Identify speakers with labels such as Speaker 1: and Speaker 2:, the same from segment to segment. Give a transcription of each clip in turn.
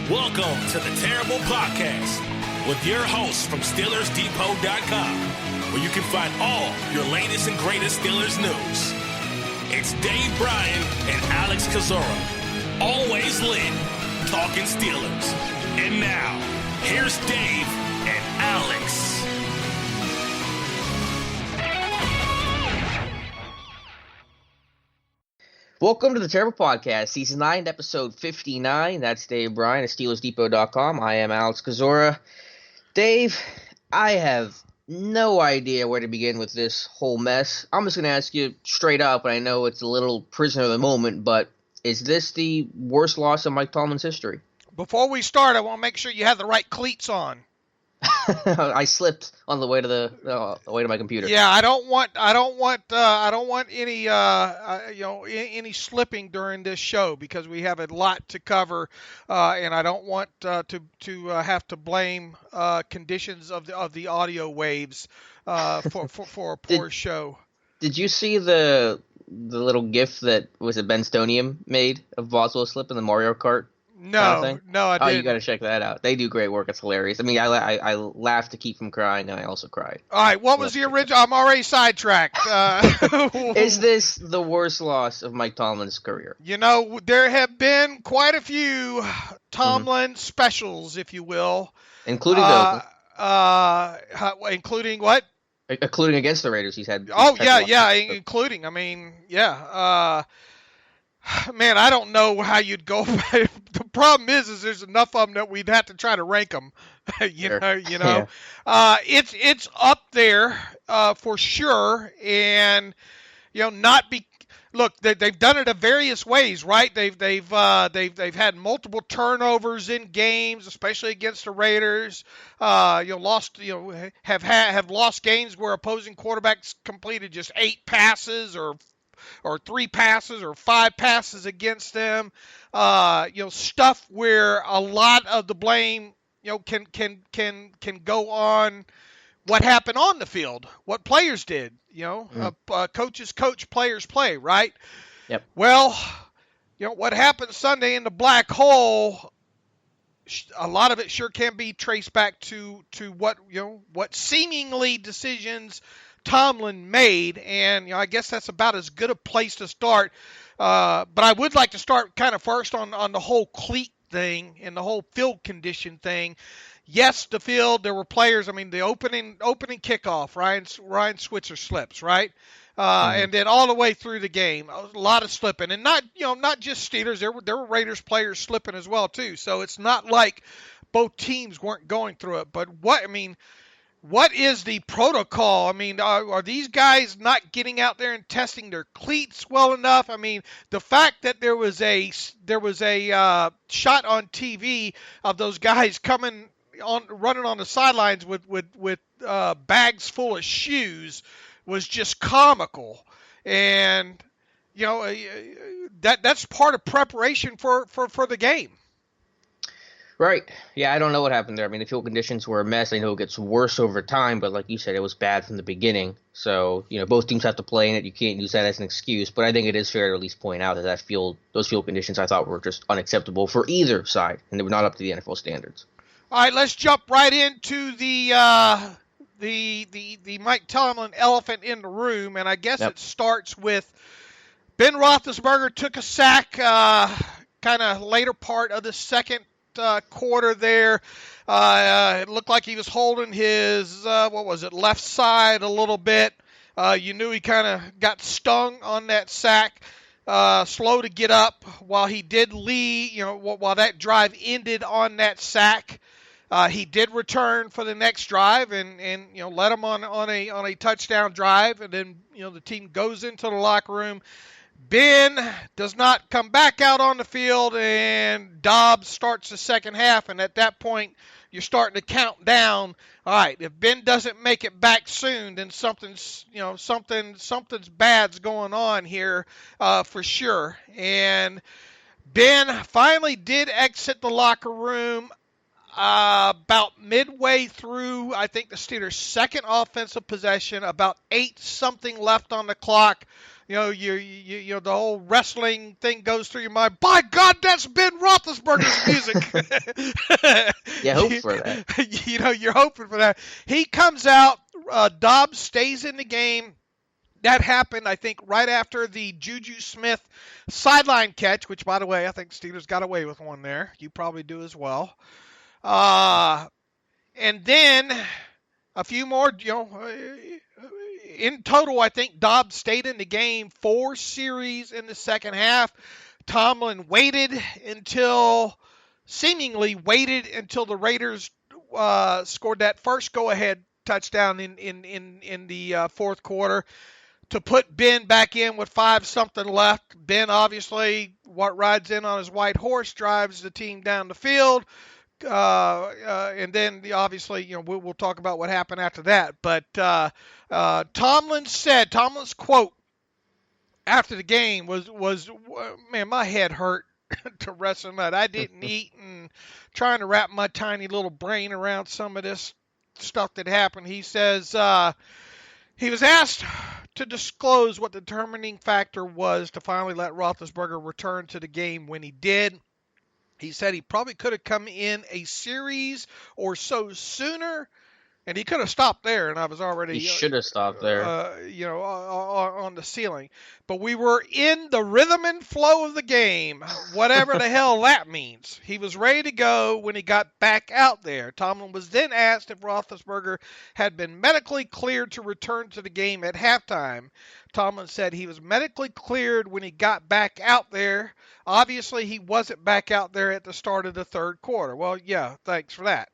Speaker 1: Welcome to the Terrible Podcast with your hosts from SteelersDepot.com, where you can find all your latest and greatest Steelers news. It's Dave Bryan and Alex Kozora, always lit, talking Steelers. And now, here's Dave and Alex.
Speaker 2: Welcome to the Terrible Podcast, Season 9, Episode 59. That's Dave Bryan at SteelersDepot.com. I am Alex Kozora. Dave, I have no idea where to begin with this whole mess. I'm just going to ask you straight up, and I know it's a little prisoner of the moment, but is this the worst loss of Mike Tomlin's history?
Speaker 3: Before we start, I want to make sure you have the right cleats on.
Speaker 2: I slipped on the way to my computer.
Speaker 3: Yeah, I don't want any any slipping during this show because we have a lot to cover, and I don't want to have to blame conditions of the audio waves for a poor show.
Speaker 2: Did you see the little GIF that Ben Stonium made of Boswell slipping the Mario Kart?
Speaker 3: No,
Speaker 2: I didn't.
Speaker 3: Oh,
Speaker 2: you got to check that out. They do great work. It's hilarious. I mean, I laughed to keep from crying, and I also cried.
Speaker 3: All right, what was the original? I'm already sidetracked.
Speaker 2: Is this the worst loss of Mike Tomlin's career?
Speaker 3: You know, there have been quite a few Tomlin specials, if you will.
Speaker 2: Including
Speaker 3: including what?
Speaker 2: Including against the Raiders, including.
Speaker 3: I mean, yeah. Man, I don't know how you'd go. The problem is there's enough of them that we'd have to try to rank them.
Speaker 2: Yeah.
Speaker 3: It's up there for sure, and look, they've done it in various ways, right? They've had multiple turnovers in games, especially against the Raiders. Have lost games where opposing quarterbacks completed just 8 passes or 3 passes or 5 passes against them. Stuff where a lot of the blame, can go on what happened on the field, what players did. Coaches coach, players play, right?
Speaker 2: Yep.
Speaker 3: Well, what happened Sunday in the black hole, a lot of it sure can be traced back to what seemingly decisions Tomlin made, and I guess that's about as good a place to start. But I would like to start kind of first on the whole cleat thing and the whole field condition thing. Yes, the field, there were players. I mean, the opening kickoff, Ryan Switzer slips, right? And then all the way through the game, a lot of slipping, and not just Steelers. There were Raiders players slipping as well too. So it's not like both teams weren't going through it. But what is the protocol? I mean, are these guys not getting out there and testing their cleats well enough? I mean, the fact that there was a shot on TV of those guys running on the sidelines with bags full of shoes was just comical, and that's part of preparation for the game.
Speaker 2: Right. Yeah, I don't know what happened there. I mean, the field conditions were a mess. I know it gets worse over time, but like you said, it was bad from the beginning. So, both teams have to play in it. You can't use that as an excuse. But I think it is fair to at least point out that those field conditions I thought were just unacceptable for either side, and they were not up to the NFL standards.
Speaker 3: All right, let's jump right into the Mike Tomlin elephant in the room, and I guess It starts with Ben Roethlisberger took a sack kind of later part of the second quarter there. It looked like he was holding his left side a little bit. You knew he kind of got stung on that sack. Slow to get up while he did lead. While that drive ended on that sack, he did return for the next drive and led him on a touchdown drive, and then the team goes into the locker room. Ben does not come back out on the field, and Dobbs starts the second half, and at that point, you're starting to count down. All right, if Ben doesn't make it back soon, then something's bad's going on here for sure. And Ben finally did exit the locker room about midway through, I think, the Steelers' second offensive possession, about 8-something left on the clock. the whole wrestling thing goes through your mind. By God, that's Ben Roethlisberger's music.
Speaker 2: Yeah, hope for that.
Speaker 3: You're hoping for that. He comes out. Dobbs stays in the game. That happened, I think, right after the Juju Smith sideline catch, which, by the way, I think Steelers got away with one there. You probably do as well. And then a few more, in total, I think Dobbs stayed in the game 4 series in the second half. Tomlin seemingly waited until the Raiders scored that first go-ahead touchdown in the fourth quarter to put Ben back in with 5-something left. Ben, obviously, what rides in on his white horse, drives the team down the field. And then, obviously, we'll talk about what happened after that. But Tomlin's quote after the game was, man, my head hurt to wrestle that. I didn't eat and trying to wrap my tiny little brain around some of this stuff that happened. He says he was asked to disclose what the determining factor was to finally let Roethlisberger return to the game when he did. He said he probably could have come in a series or so sooner, and he could have stopped there, and I was already...
Speaker 2: He should have stopped there.
Speaker 3: On the ceiling. But we were in the rhythm and flow of the game, whatever the hell that means. He was ready to go when he got back out there. Tomlin was then asked if Roethlisberger had been medically cleared to return to the game at halftime. Tomlin said he was medically cleared when he got back out there. Obviously, he wasn't back out there at the start of the third quarter. Well, yeah, thanks for that.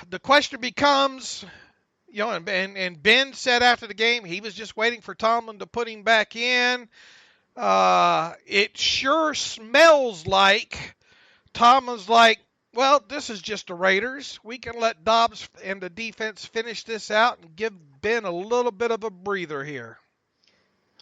Speaker 3: The question becomes, and Ben said after the game he was just waiting for Tomlin to put him back in. It sure smells like Tomlin's like, well, this is just the Raiders. We can let Dobbs and the defense finish this out and give Ben a little bit of a breather here.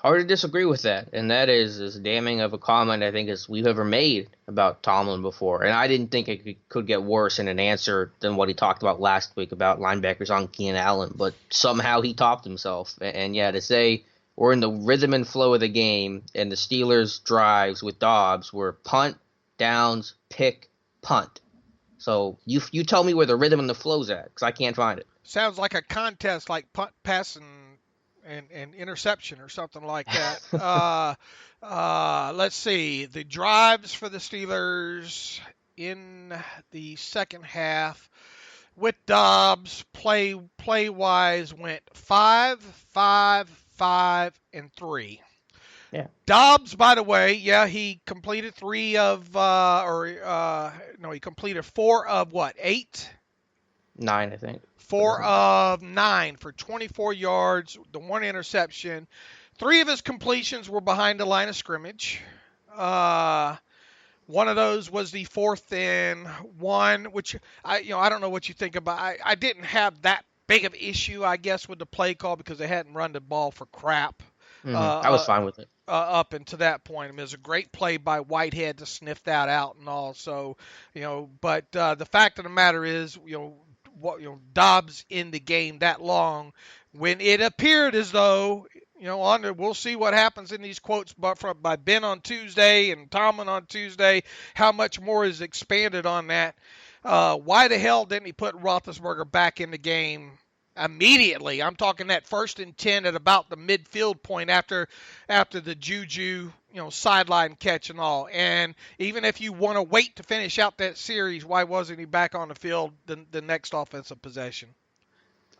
Speaker 2: Hard to disagree with that, and that is as damning of a comment I think as we've ever made about Tomlin before. And I didn't think it could get worse in an answer than what he talked about last week about linebackers on Keenan Allen, but somehow he topped himself. And yeah, to say we're in the rhythm and flow of the game, and the Steelers' drives with Dobbs were punt, downs, pick, punt. So you tell me where the rhythm and the flow's at, because I can't find it.
Speaker 3: Sounds like a contest like punt, pass, and interception or something like that. Let's see. The drives for the Steelers in the second half with Dobbs play-wise went 5, 5, 5, and 3.
Speaker 2: Yeah.
Speaker 3: Dobbs, by the way, he completed he completed 4 of what, 8?
Speaker 2: 9, I think.
Speaker 3: 4 of 9 for 24 yards, the 1 interception. 3 of his completions were behind the line of scrimmage. One of those was the 4th and 1, which I don't know what you think about. I didn't have that big of an issue, I guess, with the play call because they hadn't run the ball for crap.
Speaker 2: I was fine with it.
Speaker 3: Up until that point. I mean, it was a great play by Whitehead to sniff that out and all. So, but the fact of the matter is, Dobbs in the game that long, when it appeared as though, we'll see what happens in these quotes by Ben on Tuesday and Tomlin on Tuesday, how much more is expanded on that. Why the hell didn't he put Roethlisberger back in the game immediately? I'm talking that 1st and 10 at about the midfield point after the Juju, sideline catch and all. And even if you want to wait to finish out that series, why wasn't he back on the field the next offensive possession?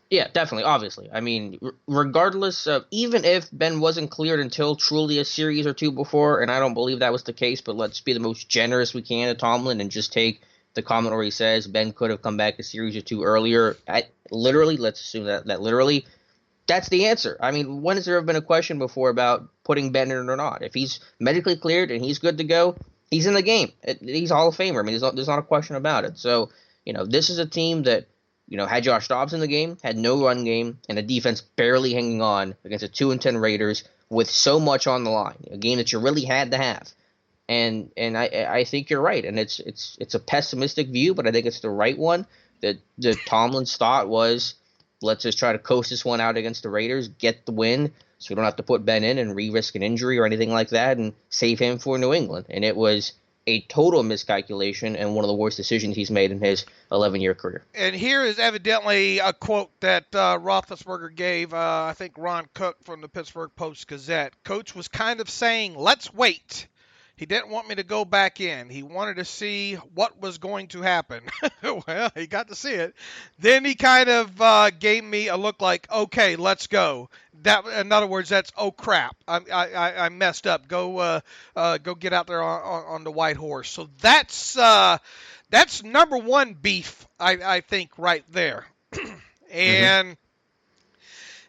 Speaker 2: Yeah, definitely, obviously. I mean, regardless of, even if Ben wasn't cleared until truly a series or two before, and I don't believe that was the case, but let's be the most generous we can to Tomlin and just take the comment where he says Ben could have come back a series or two earlier. Literally, let's assume that literally, that's the answer. I mean, when has there ever been a question before about putting Ben in or not? If he's medically cleared and he's good to go, he's in the game. He's a Hall of Famer. I mean, there's not a question about it. So, this is a team that, had Josh Dobbs in the game, had no run game, and a defense barely hanging on against a 2-10 Raiders with so much on the line, a game that you really had to have. And I think you're right, and it's a pessimistic view, but I think it's the right one. That Tomlin's thought was, let's just try to coast this one out against the Raiders, get the win, so you don't have to put Ben in and re-risk an injury or anything like that and save him for New England. And it was a total miscalculation and one of the worst decisions he's made in his 11-year career.
Speaker 3: And here is evidently a quote that Roethlisberger gave, I think Ron Cook from the Pittsburgh Post-Gazette. Coach was kind of saying, let's wait. He didn't want me to go back in. He wanted to see what was going to happen. Well, he got to see it. Then he kind of gave me a look like, okay, let's go. That, in other words, that's oh crap. I messed up. Go get out there on the white horse. So that's number one beef, I think, right there. And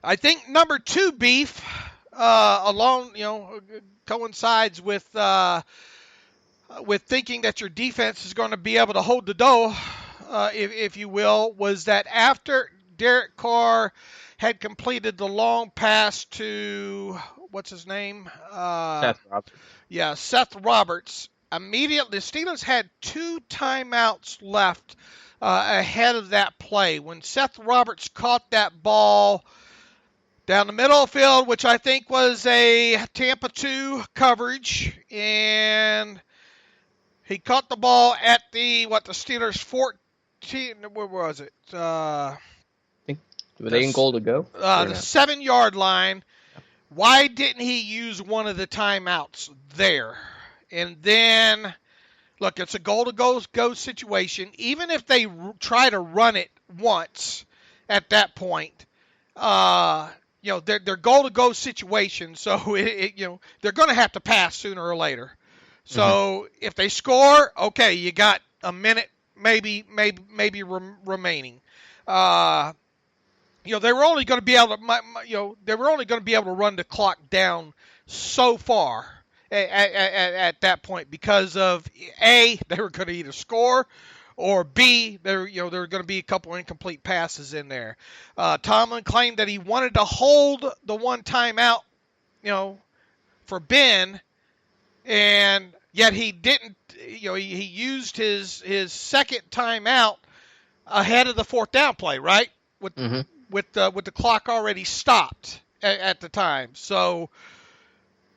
Speaker 3: I think number two beef, coincides with thinking that your defense is going to be able to hold the dough, if you will, was that after Derek Carr had completed the long pass to, what's his name?
Speaker 2: Seth Roberts.
Speaker 3: Yeah, Seth Roberts. Immediately, the Steelers had 2 timeouts left ahead of that play. When Seth Roberts caught that ball down the middle of the field, which I think was a Tampa 2 coverage, and he caught the ball at the Steelers 14, where was it?
Speaker 2: Were they in goal to go?
Speaker 3: The 7-yard line. Why didn't he use one of the timeouts there? And then, look, it's a goal-to-go situation. Even if they try to run it once at that point, they're goal-to-go situation, so they're going to have to pass sooner or later. So if they score, okay, you got a minute, maybe remaining. They were only going to be able to run the clock down so far at that point because of A, they were going to either score, or B, there were going to be a couple incomplete passes in there. Tomlin claimed that he wanted to hold the one timeout, for Ben, and yet he didn't. He used his second timeout ahead of the fourth down play, right? With the clock already stopped at the time. So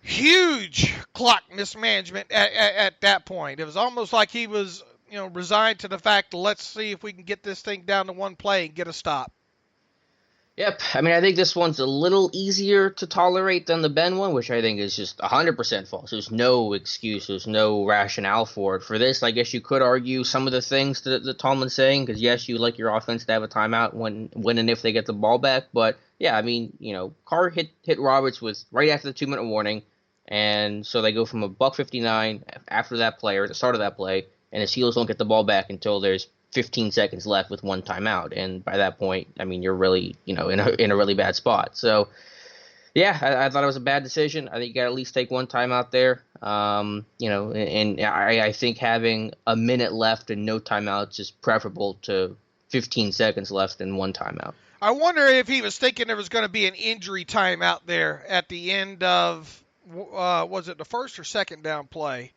Speaker 3: huge clock mismanagement at that point. It was almost like he was resigned to the fact, let's see if we can get this thing down to one play and get a stop.
Speaker 2: Yep. I mean, I think this one's a little easier to tolerate than the Ben one, which I think is just 100% false. There's no excuse. There's no rationale for it. For this, I guess you could argue some of the things that Tomlin's saying, because, yes, you like your offense to have a timeout when and if they get the ball back. But, yeah, I mean, Carr hit Roberts with right after the 2-minute warning, and so they go from a $1.59 after that play, or at the start of that play, and the Steelers don't get the ball back until there's 15 seconds left with one timeout, and by that point, I mean, you're really, in a really bad spot. So, yeah, I thought it was a bad decision. I think you got to at least take one timeout there. And I think having a minute left and no timeouts is preferable to 15 seconds left and one timeout.
Speaker 3: I wonder if he was thinking there was going to be an injury timeout there at the end of, was it the first or second down play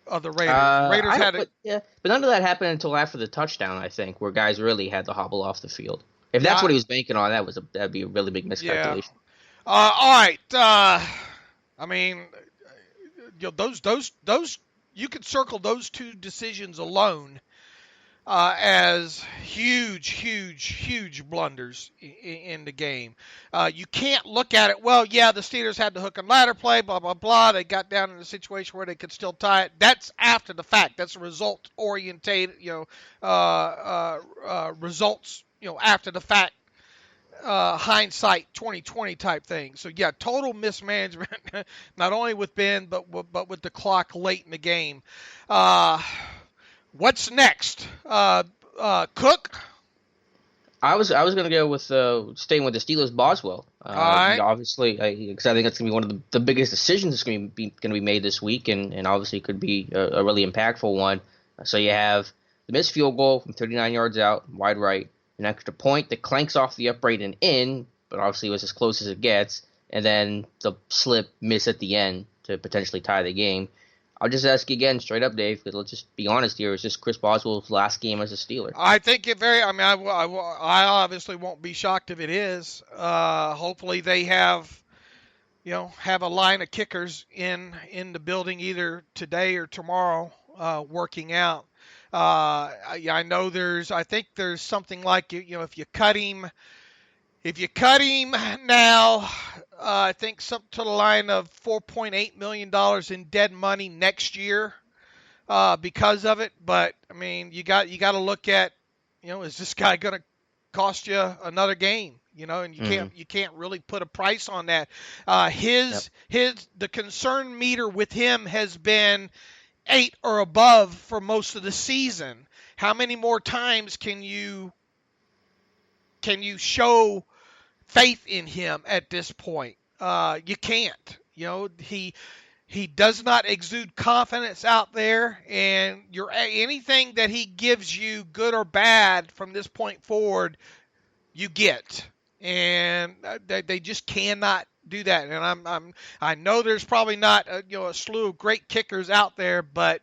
Speaker 3: of the Raiders? Raiders had it.
Speaker 2: Yeah, but none of that happened until after the touchdown, I think, where guys really had to hobble off the field. If that's what he was banking on, that'd be a really big miscalculation.
Speaker 3: Yeah. All right. I mean, those you could circle those two decisions alone as huge blunders in the game. You can't look at it, well, yeah, the Steelers had the hook and ladder play, blah, blah, blah. They got down in a situation where they could still tie it. That's after the fact. That's a result-oriented, results, after the fact, hindsight 2020 type thing. So, yeah, total mismanagement, not only with Ben, but with the clock late in the game. What's next? Cook?
Speaker 2: I was going to go with staying with the Steelers, Boswell.
Speaker 3: All right.
Speaker 2: Obviously, because I think that's going to be one of the biggest decisions that's going to be made this week, and obviously could be a really impactful one. So you have the missed field goal from 39 yards out, wide right, an extra point that clanks off the upright and in, but obviously was as close as it gets, and then the slip miss at the end to potentially tie the game. I'll just ask you again, straight up, Dave, because let's just be honest here. Is this Chris Boswell's last game as a Steeler?
Speaker 3: I think it very. I mean, I obviously won't be shocked if it is. Hopefully they have a line of kickers in the building either today or tomorrow, working out. I know I think there's something like if you cut him now, I think something to the line of $4.8 million in dead money next year, because of it. But I mean, you got to look at, is this guy going to cost you another game? And you can't really put a price on that. The concern meter with him has been 8 or above for most of the season. How many more times can you show faith in him at this point? You can't. He does not exude confidence out there, and anything that he gives you, good or bad, from this point forward, you get. And they just cannot do that. And I know there's probably not a slew of great kickers out there, but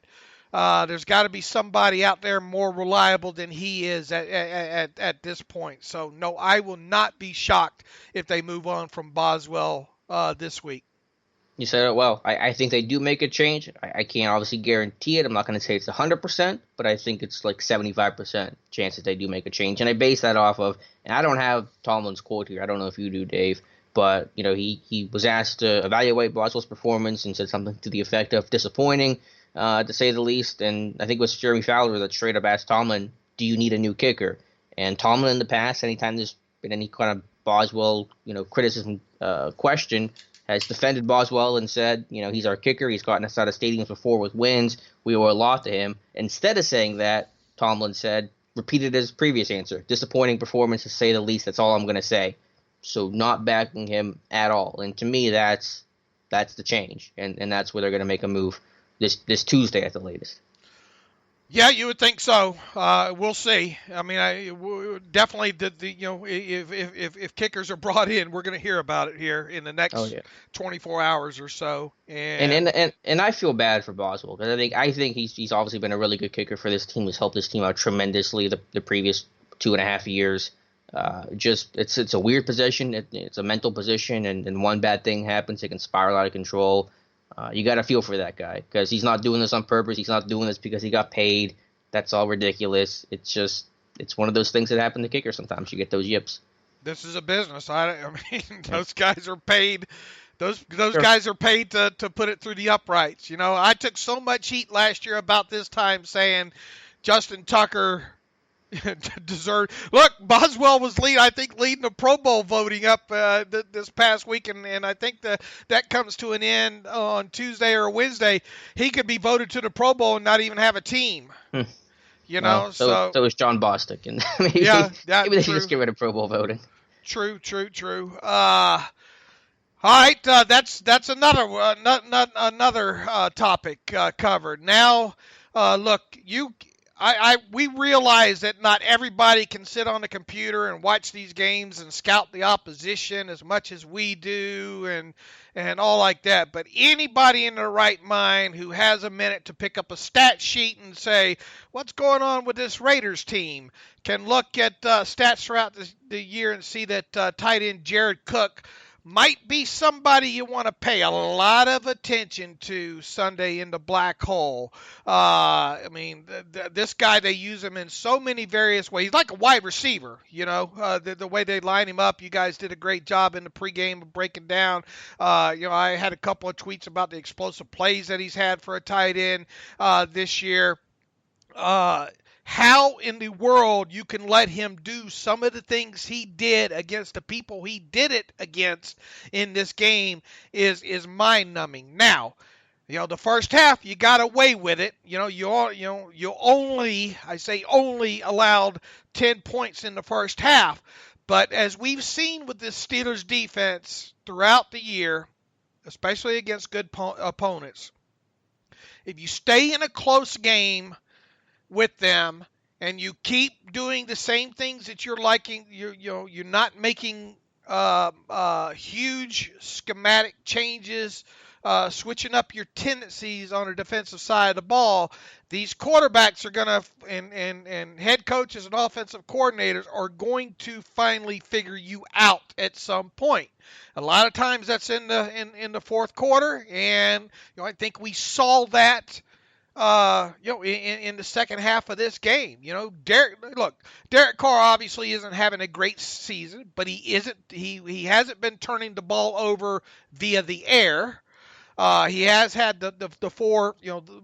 Speaker 3: there's got to be somebody out there more reliable than he is at this point. So no, I will not be shocked if they move on from Boswell this week.
Speaker 2: You said it well. I think they do make a change. I can't obviously guarantee it. I'm not going to say it's 100%, but I think it's like 75% chance that they do make a change. And I base that off of, and I don't have Tomlin's quote here. I don't know if you do, Dave, but he was asked to evaluate Boswell's performance and said something to the effect of disappointing, to say the least. And I think it was Jeremy Fowler that straight up asked Tomlin, do you need a new kicker? And Tomlin in the past, anytime there's been any kind of Boswell, criticism question, has defended Boswell and said, he's our kicker. He's gotten us out of stadiums before with wins. We owe a lot to him. Instead of saying that, Tomlin repeated his previous answer. Disappointing performance, to say the least. That's all I'm going to say. So not backing him at all. And to me, that's the change. And that's where they're going to make a move this Tuesday at the latest.
Speaker 3: Yeah, you would think so. We'll see. I mean, definitely if kickers are brought in, we're going to hear about it here in the next 24 hours or so. And
Speaker 2: I feel bad for Boswell, because I think he's obviously been a really good kicker for this team. He's helped this team out tremendously the previous 2.5 years. It's a weird position. It's a mental position, and one bad thing happens, it can spiral out of control. You got to feel for that guy, because he's not doing this on purpose. He's not doing this because he got paid. That's all ridiculous. It's one of those things that happen to kickers sometimes. You get those yips.
Speaker 3: This is a business. I mean, those guys are paid. Those guys are paid to put it through the uprights. I took so much heat last year about this time saying Justin Tucker deserved. Look, Boswell was leading the Pro Bowl voting up this past week, and I think that comes to an end on Tuesday or Wednesday. He could be voted to the Pro Bowl and not even have a team. So
Speaker 2: is John Bostic, and maybe they should just get rid of Pro Bowl voting.
Speaker 3: True. All right, that's another topic covered. Now, look, we realize that not everybody can sit on the computer and watch these games and scout the opposition as much as we do and all like that. But anybody in their right mind who has a minute to pick up a stat sheet and say, what's going on with this Raiders team, can look at stats throughout the year and see that tight end Jared Cook might be somebody you want to pay a lot of attention to Sunday in the black hole. I mean, this guy, they use him in so many various ways. He's like a wide receiver, the way they line him up. You guys did a great job in the pregame of breaking down. I had a couple of tweets about the explosive plays that he's had for a tight end this year. How in the world you can let him do some of the things he did against the people he did it against in this game is mind-numbing. Now, the first half you got away with it. You only allowed 10 points in the first half. But as we've seen with this Steelers defense throughout the year, especially against good opponents, if you stay in a close game with them and you keep doing the same things that you're liking, you're not making huge schematic changes switching up your tendencies on the defensive side of the ball, these quarterbacks are going to, and head coaches and offensive coordinators are going to finally figure you out at some point. A lot of times that's in the fourth quarter, and I think we saw that in the second half of this game. Derek Carr obviously isn't having a great season, but he hasn't been turning the ball over via the air. He has had the four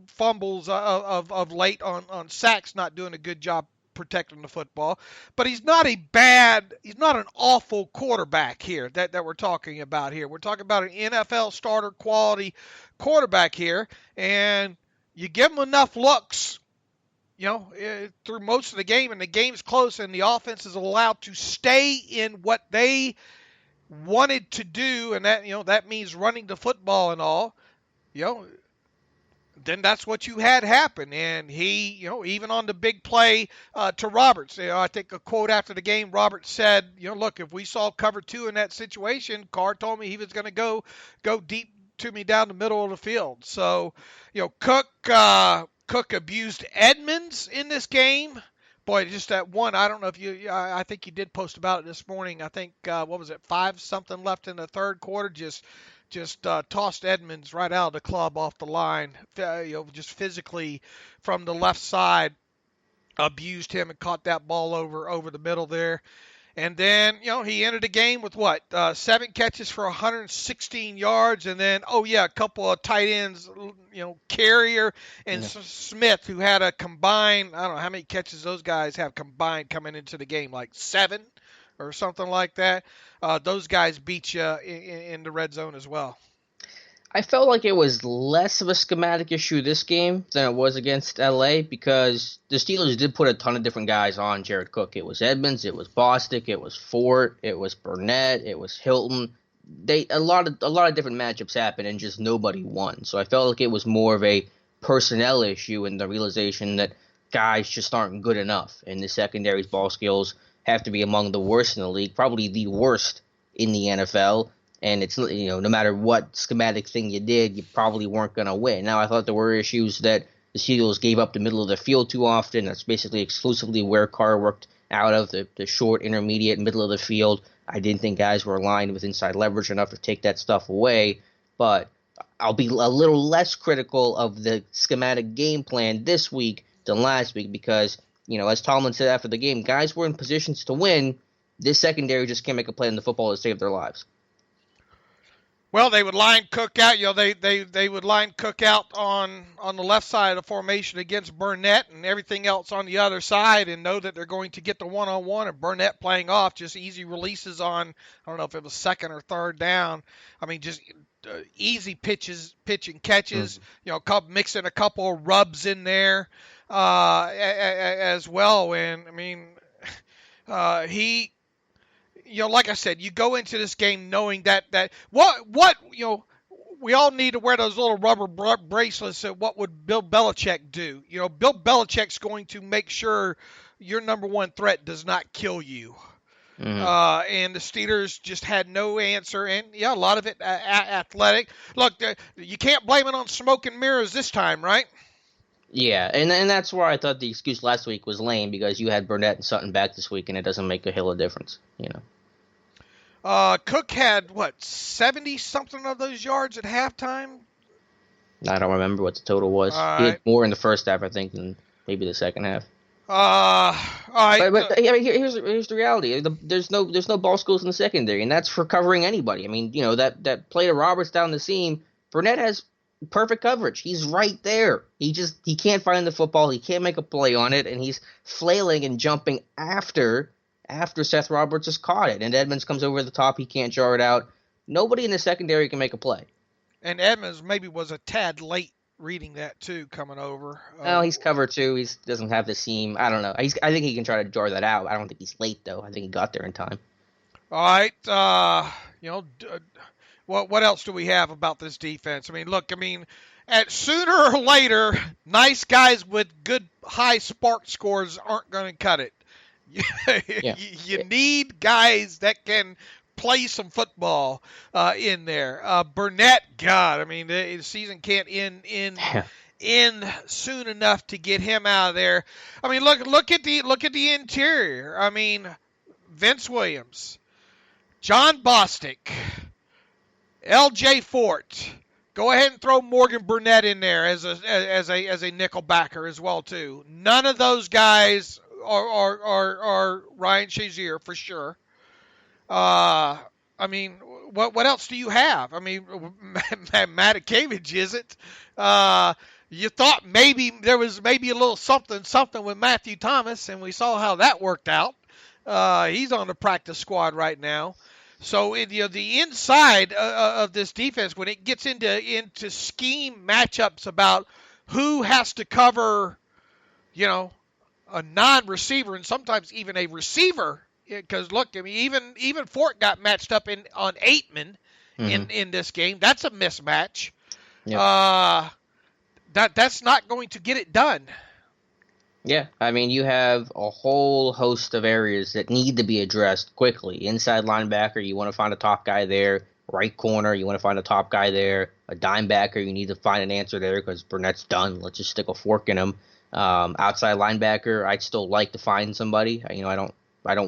Speaker 3: fumbles of late on sacks, not doing a good job protecting the football, but he's not an awful quarterback here that we're talking about here. We're talking about an NFL starter quality quarterback here, and you give him enough looks, through most of the game, and the game's close, and the offense is allowed to stay in what they wanted to do, and that means running the football and all, then that's what you had happen. And he, even on the big play to Roberts, I think a quote after the game, Roberts said, look, if we saw cover 2 in that situation, Carr told me he was going to go deep to me down the middle of the field. So, Cook abused Edmonds in this game. Boy, just that one, I don't know if I think you did post about it this morning. I think, 5-something left in the third quarter, just tossed Edmonds right out of the club off the line, just physically from the left side, abused him and caught that ball over the middle there. And then, he ended the game with 7 catches for 116 yards. And then, a couple of tight ends, Carrier and Smith, who had a combined, I don't know how many catches those guys have combined coming into the game, like 7 or something like that. Those guys beat you in the red zone as well.
Speaker 2: I felt like it was less of a schematic issue this game than it was against LA, because the Steelers did put a ton of different guys on Jared Cook. It was Edmonds, it was Bostic, it was Fort, it was Burnett, it was Hilton. A lot of different matchups happened, and just nobody won. So I felt like it was more of a personnel issue, and the realization that guys just aren't good enough, and the secondary's ball skills have to be among the worst in the league, probably the worst in the NFL. And it's, no matter what schematic thing you did, you probably weren't going to win. Now, I thought there were issues that the Steelers gave up the middle of the field too often. That's basically exclusively where Carr worked out of, the short, intermediate, middle of the field. I didn't think guys were aligned with inside leverage enough to take that stuff away. But I'll be a little less critical of the schematic game plan this week than last week because, as Tomlin said after the game, guys were in positions to win. This secondary just can't make a play in the football to save their lives.
Speaker 3: Well, they would line Cook out. They would line Cook out on the left side of the formation against Burnett and everything else on the other side, and know that they're going to get the one-on-one, and Burnett playing off just easy releases on, I don't know if it was second or third down. I mean, just easy pitch and catches. Mixing a couple of rubs in there as well. And I mean, he. Like I said, you go into this game knowing that we all need to wear those little rubber bracelets. What would Bill Belichick do? Bill Belichick's going to make sure your number one threat does not kill you. Mm-hmm. And the Steelers just had no answer, and a lot of it athletic. Look, you can't blame it on smoke and mirrors this time, right?
Speaker 2: Yeah, and that's where I thought the excuse last week was lame, because you had Burnett and Sutton back this week, and it doesn't make a hill of difference,
Speaker 3: Cook had, 70-something of those yards at halftime?
Speaker 2: I don't remember what the total was. He had more in the first half, I think, than maybe the second half.
Speaker 3: All right.
Speaker 2: But here's the reality. There's no ball skills in the secondary, and that's for covering anybody. I mean, that play to Roberts down the seam, Burnett has perfect coverage. He's right there. He can't find the football. He can't make a play on it, and he's flailing and jumping after Seth Roberts has caught it, and Edmonds comes over the top. He can't jar it out. Nobody in the secondary can make a play.
Speaker 3: And Edmonds maybe was a tad late reading that too, coming over.
Speaker 2: No, he's covered too. He doesn't have the seam. I don't know. I think he can try to jar that out. I don't think he's late though. I think he got there in time.
Speaker 3: All right. What else do we have about this defense? I mean, look. Sooner or later, nice guys with good high spark scores aren't going to cut it. You need guys that can play some football in there. Burnett, God, I mean, the season can't end soon enough to get him out of there. I mean, look at the interior. I mean, Vince Williams, John Bostic, L.J. Fort. Go ahead and throw Morgan Burnett in there as a nickel backer as well too. None of those guys are Ryan Shazier for sure. I mean, what else do you have? I mean, Matakevich isn't. You thought maybe there was a little something with Matthew Thomas, and we saw how that worked out. He's on the practice squad right now. So the inside of this defense, when it gets into scheme matchups about who has to cover, a non-receiver and sometimes even a receiver, because look, I mean, even Fort got matched up on Aitman in this game. That's a mismatch. Yep. That's not going to get it done.
Speaker 2: Yeah, I mean, you have a whole host of areas that need to be addressed quickly. Inside linebacker, you want to find a top guy there. Right corner, you want to find a top guy there. A dime backer, you need to find an answer there because Burnett's done. Let's just stick a fork in him. Outside linebacker, I'd still like to find somebody. I don't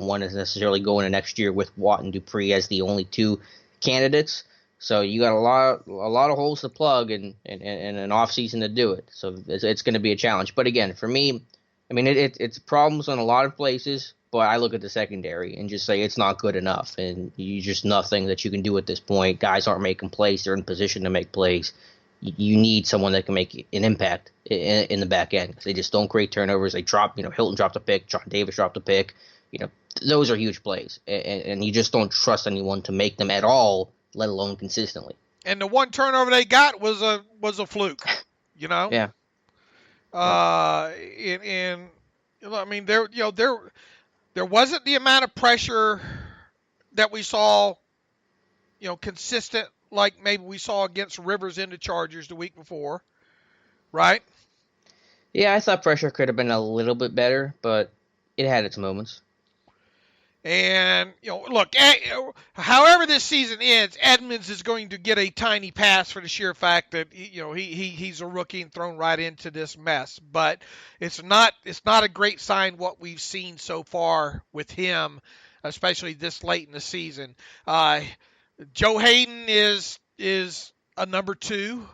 Speaker 2: want to necessarily go into next year with Watt and Dupree as the only two candidates. So you got a lot of holes to plug and an off season to do it. So it's going to be a challenge. But again, for me, I mean, it's problems in a lot of places, but I look at the secondary and just say it's not good enough, and you just nothing that you can do at this point. Guys aren't making plays; they're in position to make plays. You need someone that can make an impact in the back end because they just don't create turnovers. They drop, Hilton dropped a pick, John Davis dropped a pick. Those are huge plays, and you just don't trust anyone to make them at all, let alone consistently.
Speaker 3: And the one turnover they got was a fluke,
Speaker 2: Yeah.
Speaker 3: And I mean, there wasn't the amount of pressure that we saw, consistent like maybe we saw against Rivers in the Chargers the week before, right?
Speaker 2: Yeah, I thought pressure could have been a little bit better, but it had its moments.
Speaker 3: And, look, however this season ends, Edmonds is going to get a tiny pass for the sheer fact that, he's a rookie and thrown right into this mess. But it's not a great sign what we've seen so far with him, especially this late in the season. Joe Hayden is a number 2.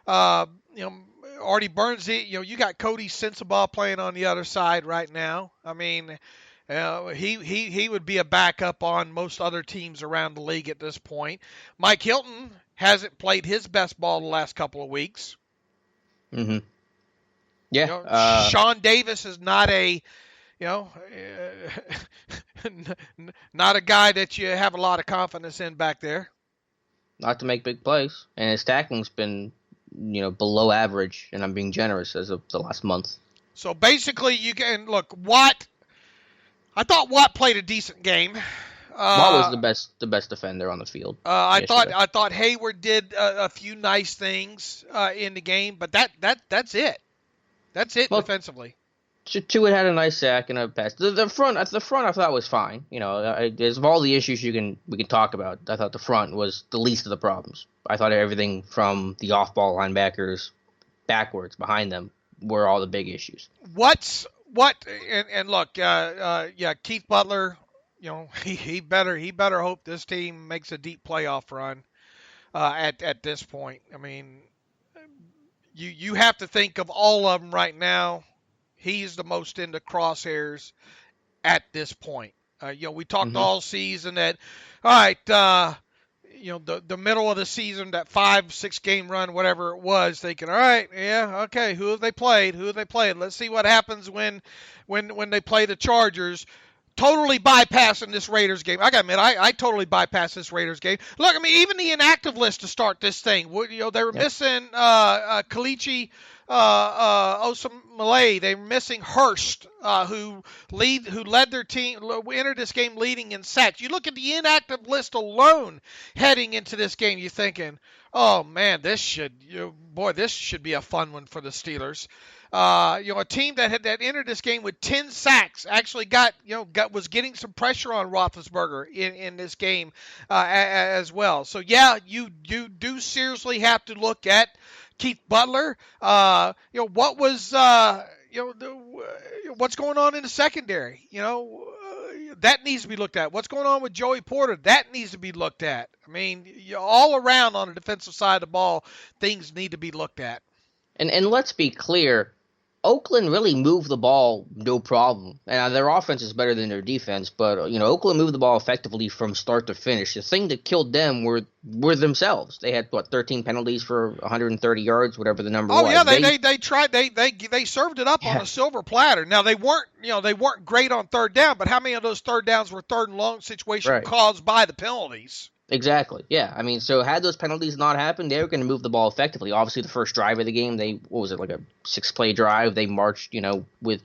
Speaker 3: Artie Burns, you got Cody Sensabaugh playing on the other side right now. I mean, he would be a backup on most other teams around the league at this point. Mike Hilton hasn't played his best ball the last couple of weeks.
Speaker 2: Mm-hmm. Yeah.
Speaker 3: Sean Davis is not not a guy that you have a lot of confidence in back there.
Speaker 2: Not to make big plays. And his tackling's been, below average, and I'm being generous as of the last month.
Speaker 3: So basically you can look, Watt. I thought Watt played a decent game.
Speaker 2: Watt was the best defender on the field.
Speaker 3: I thought Hayward did a few nice things in the game, but that's it. That's it defensively.
Speaker 2: Tua had a nice sack and a pass. The front I thought was fine. There's of all the issues we can talk about, I thought the front was the least of the problems. I thought everything from the off-ball linebackers backwards behind them were all the big issues. And look, Keith Butler, he better hope this team makes a deep playoff run at this point. I mean, you have to think of all of them right now. He's the most in the crosshairs at this point. We talked all season that, all right, the middle of the season, that 5-6 game run, whatever it was, thinking, all right, yeah, okay, who have they played? Let's see what happens when they play the Chargers. Totally bypassing this Raiders game. I got to admit, I totally bypassed this Raiders game. Look, I mean, even the inactive list to start this thing. They were missing Kalichi Osamale. They were missing Hurst, who led their team, entered this game leading in sacks. You look at the inactive list alone heading into this game, you're thinking, oh man, this should be a fun one for the Steelers.
Speaker 3: A team that entered this game with 10 sacks actually was getting some pressure on Roethlisberger in this game as well. So yeah, you do seriously have to look at Keith Butler. What was what's going on in the secondary? That needs to be looked at. What's going on with Joey Porter? That needs to be looked at. I mean, all around on the defensive side of the ball, things need to be looked at.
Speaker 2: And let's be clear, Oakland really moved the ball no problem. And their offense is better than their defense, but Oakland moved the ball effectively from start to finish. The thing that killed them were themselves. They had 13 penalties for 130 yards, whatever the number was.
Speaker 3: Oh yeah, they tried. They served it up on a silver platter. Now they weren't great on third down, but how many of those third downs were third and long situations caused by the penalties?
Speaker 2: Exactly. Yeah. I mean, so had those penalties not happened, they were going to move the ball effectively. Obviously, the first drive of the game, like a 6-play drive? They marched, with,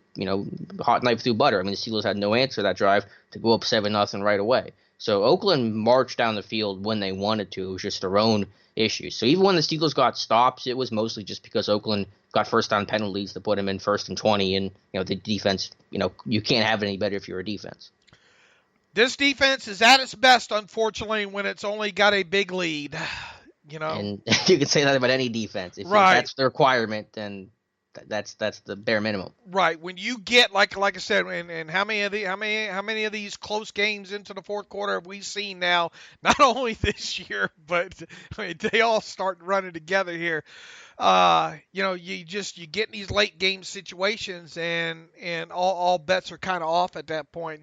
Speaker 2: hot knife through butter. I mean, the Steelers had no answer that drive to go up 7-0 right away. So Oakland marched down the field when they wanted to. It was just their own issues. So even when the Steelers got stops, it was mostly just because Oakland got first down penalties to put them in 1st and 20. And, the defense, you can't have it any better if you're a defense.
Speaker 3: This defense is at its best, unfortunately, when it's only got a big lead.
Speaker 2: And you can say that about any defense. If that's the requirement, then that's the bare minimum.
Speaker 3: Right. When you get like I said, and how many of these close games into the fourth quarter have we seen now? Not only this year, but they all start running together here. You get in these late game situations, and all bets are kind of off at that point.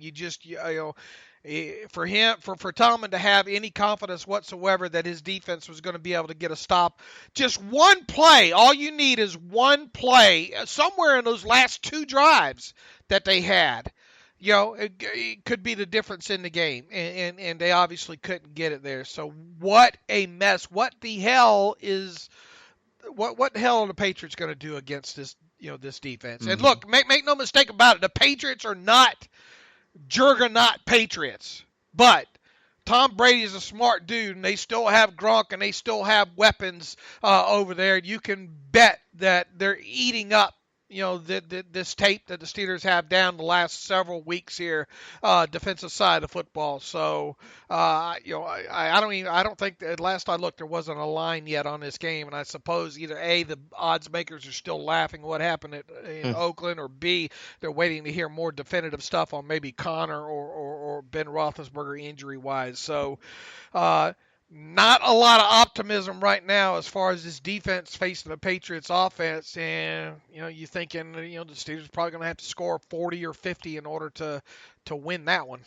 Speaker 3: For Tomlin to have any confidence whatsoever that his defense was going to be able to get a stop, just one play. All you need is one play somewhere in those last 2 drives that they had. It could be the difference in the game, and they obviously couldn't get it there. So what a mess! What the hell are the Patriots going to do against this defense? Mm-hmm. And look, make no mistake about it, the Patriots are not juggernaut Patriots, but Tom Brady is a smart dude, and they still have Gronk, and they still have weapons over there. You can bet that they're eating up this tape that the Steelers have down the last several weeks here, defensive side of football. So, I don't think that last I looked there wasn't a line yet on this game, and I suppose either A, the odds makers are still laughing what happened in Oakland, or B, they're waiting to hear more definitive stuff on maybe Connor or Ben Roethlisberger injury wise. So, not a lot of optimism right now as far as this defense facing the Patriots offense. And, you're thinking, the Steelers are probably going to have to score 40 or 50 in order to win that one.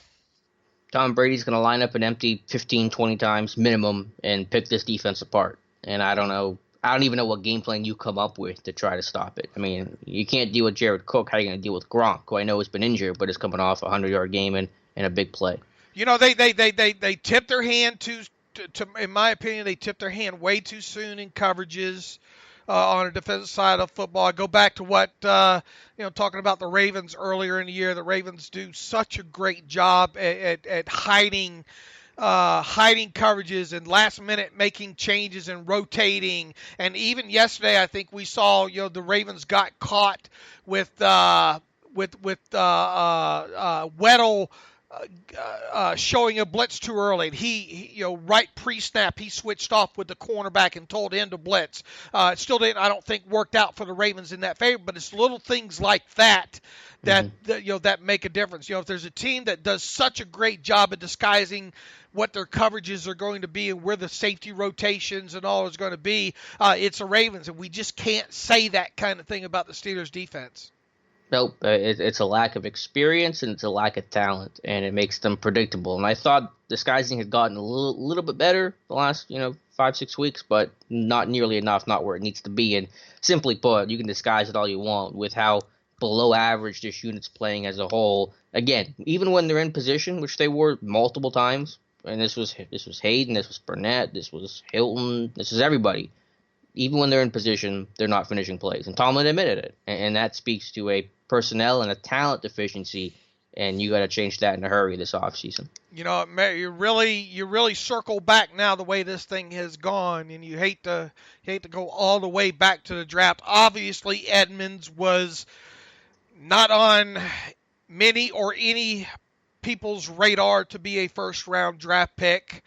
Speaker 2: Tom Brady's going to line up an empty 15, 20 times minimum and pick this defense apart. And I don't even know what game plan you come up with to try to stop it. I mean, you can't deal with Jared Cook. How are you going to deal with Gronk, who I know has been injured, but is coming off a 100-yard game and a big play?
Speaker 3: They tipped their hand in my opinion, they tipped their hand way too soon in coverages on the defensive side of football. I go back to what, talking about the Ravens earlier in the year. The Ravens do such a great job at hiding coverages and last minute making changes and rotating. And even yesterday, I think we saw, the Ravens got caught with Weddle showing a blitz too early. And he right pre-snap, he switched off with the cornerback and told him to blitz. It still didn't, I don't think, worked out for the Ravens in that favor, but it's little things like that that make a difference. If there's a team that does such a great job at disguising what their coverages are going to be and where the safety rotations and all is going to be, it's the Ravens, and we just can't say that kind of thing about the Steelers defense.
Speaker 2: Nope, it's a lack of experience and it's a lack of talent, and it makes them predictable. And I thought disguising had gotten a little bit better the last 5-6 weeks, but not nearly enough, not where it needs to be. And simply put, you can disguise it all you want with how below average this unit's playing as a whole. Again, even when they're in position, which they were multiple times, and this was Hayden, this was Burnett, this was Hilton, this is everybody. Even when they're in position, they're not finishing plays. And Tomlin admitted it. And that speaks to a personnel and a talent deficiency and you got to change that in a hurry this offseason.
Speaker 3: You know, you really circle back now the way this thing has gone, and you hate to go all the way back to the draft. Obviously, Edmonds was not on many or any people's radar to be a first-round draft pick.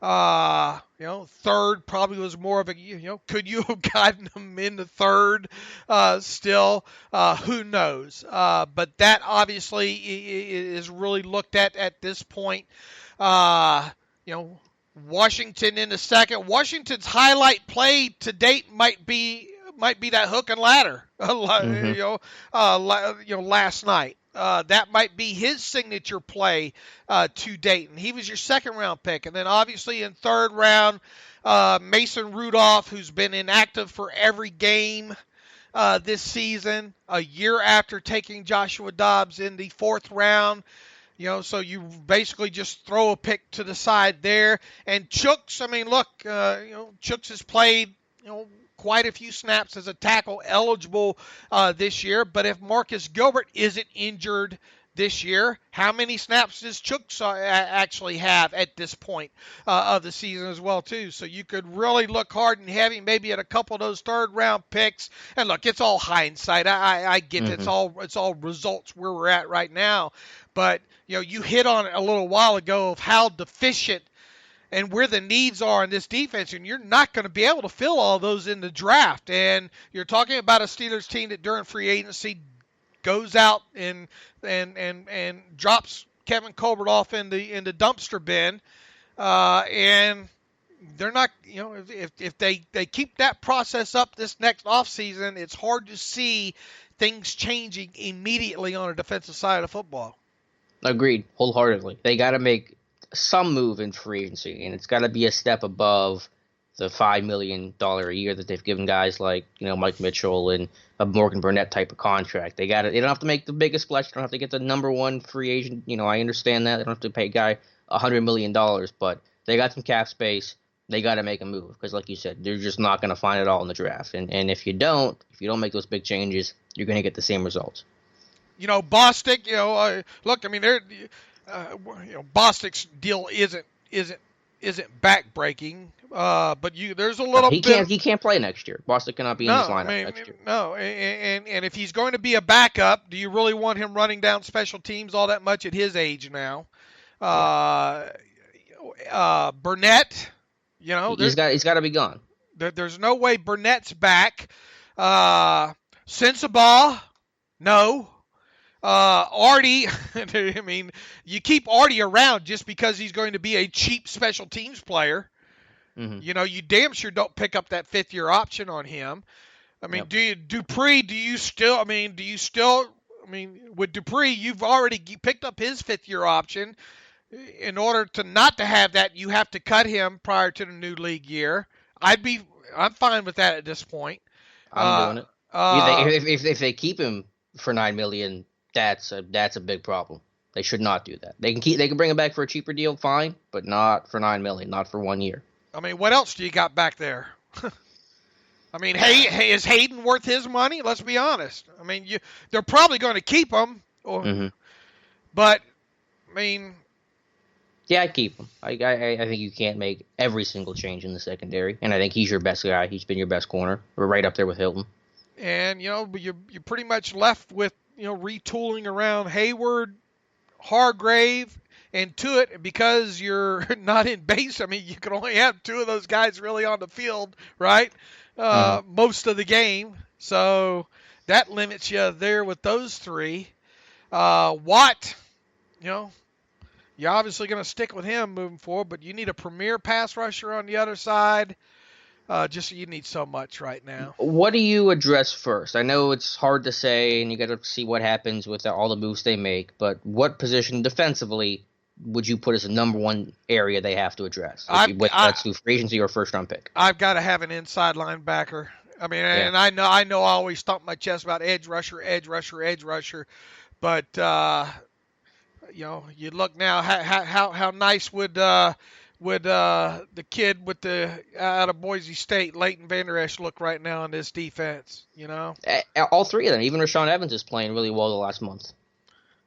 Speaker 3: Third probably was more of a, could you have gotten him in the third still? Who knows? But that obviously is really looked at this point. Washington in the second. Washington's highlight play to date might be that hook and ladder, last night. That might be his signature play to date. And he was your second-round pick. And then obviously in third round, Mason Rudolph, who's been inactive for every game this season, a year after taking Joshua Dobbs in the fourth round. So you basically just throw a pick to the side there. And Chooks, Chooks has played, quite a few snaps as a tackle eligible this year. But if Marcus Gilbert isn't injured this year, how many snaps does Chooks actually have at this point of the season as well, too? So you could really look hard and heavy maybe at a couple of those third-round picks. And look, it's all hindsight. I get it. It's all results where we're at right now. But, you hit on it a little while ago of how deficient and where the needs are in this defense, and you're not going to be able to fill all those in the draft. And you're talking about a Steelers team that during free agency goes out and drops Kevin Colbert off in the dumpster bin, and they're not, if they keep that process up this next offseason, it's hard to see things changing immediately on a defensive side of football.
Speaker 2: Agreed, wholeheartedly. They got to make some move in free agency, and it's got to be a step above the $5 million a year that they've given guys like Mike Mitchell and a Morgan Burnett type of contract. They don't have to make the biggest splash. They don't have to get the number one free agent. I understand that they don't have to pay a guy $100 million, but they got some cap space. They got to make a move because, like you said, they're just not going to find it all in the draft. And if you don't make those big changes, you're going to get the same results.
Speaker 3: Bostic. Bostic's deal isn't backbreaking, but there's a little bit.
Speaker 2: He can't play next year. Bostic cannot be in this lineup next year.
Speaker 3: No, and if he's going to be a backup, do you really want him running down special teams all that much at his age now? Burnett,
Speaker 2: he's got to be gone.
Speaker 3: There's no way Burnett's back. Sensabaugh, no. Artie, you keep Artie around just because he's going to be a cheap special teams player. Mm-hmm. You damn sure don't pick up that fifth-year option on him. Yep. Dupree, with Dupree, you've already picked up his fifth-year option. In order to not to have that, you have to cut him prior to the new league year. I'm fine with that at this point.
Speaker 2: I'm doing it. If they keep him for $9 million, that's a big problem. They should not do that. They can bring him back for a cheaper deal, fine, but not for $9 million, not for 1 year.
Speaker 3: What else do you got back there? Hey, is Hayden worth his money? Let's be honest. They're probably going to keep him, but
Speaker 2: yeah, I'd keep him. I think you can't make every single change in the secondary, and I think he's your best guy. He's been your best corner. We're right up there with Hilton.
Speaker 3: And you're pretty much left with retooling around Hayward, Hargrave, and Tuitt, because you're not in base. You can only have two of those guys really on the field, right? Most of the game. So that limits you there with those three. Watt, you're obviously going to stick with him moving forward, but you need a premier pass rusher on the other side. You need so much right now.
Speaker 2: What do you address first? I know it's hard to say, and you got to see what happens with all the moves they make. But what position defensively would you put as the number one area they have to address? Let's do free agency or first round pick.
Speaker 3: I've got to have an inside linebacker. And I know I always stomp my chest about edge rusher. But you look now. How nice would the kid out of Boise State, Leighton Vander Esch, look right now in this defense?
Speaker 2: All three of them. Even Rashawn Evans is playing really well the last month.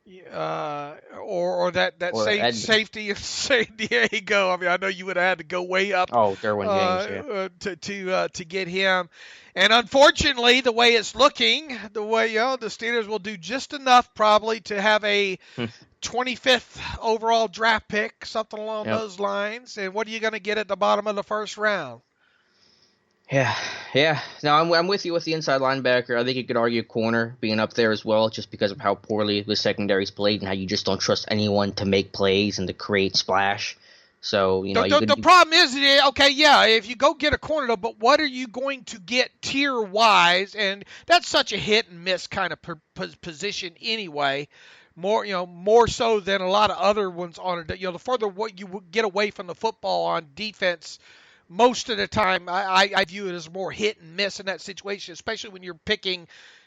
Speaker 3: or that
Speaker 2: Or
Speaker 3: safety. There you go. I mean, I know you would have had to go way up
Speaker 2: Derwin James, yeah.
Speaker 3: to get him. And unfortunately, the way it's looking, the Steelers will do just enough probably to have a 25th overall draft pick, something along those lines. And what are you going to get at the bottom of the first round?
Speaker 2: Yeah. No, I'm with you with the inside linebacker. I think you could argue corner being up there as well, just because of how poorly the secondary's played and how you just don't trust anyone to make plays and to create splash. So,
Speaker 3: the problem is, okay, yeah, if you go get a corner, though, but what are you going to get tier-wise? And that's such a hit-and-miss kind of position anyway. More so than a lot of other ones on it. The further what you get away from the football on defense, most of the time, I view it as more hit and miss in that situation, especially when you're picking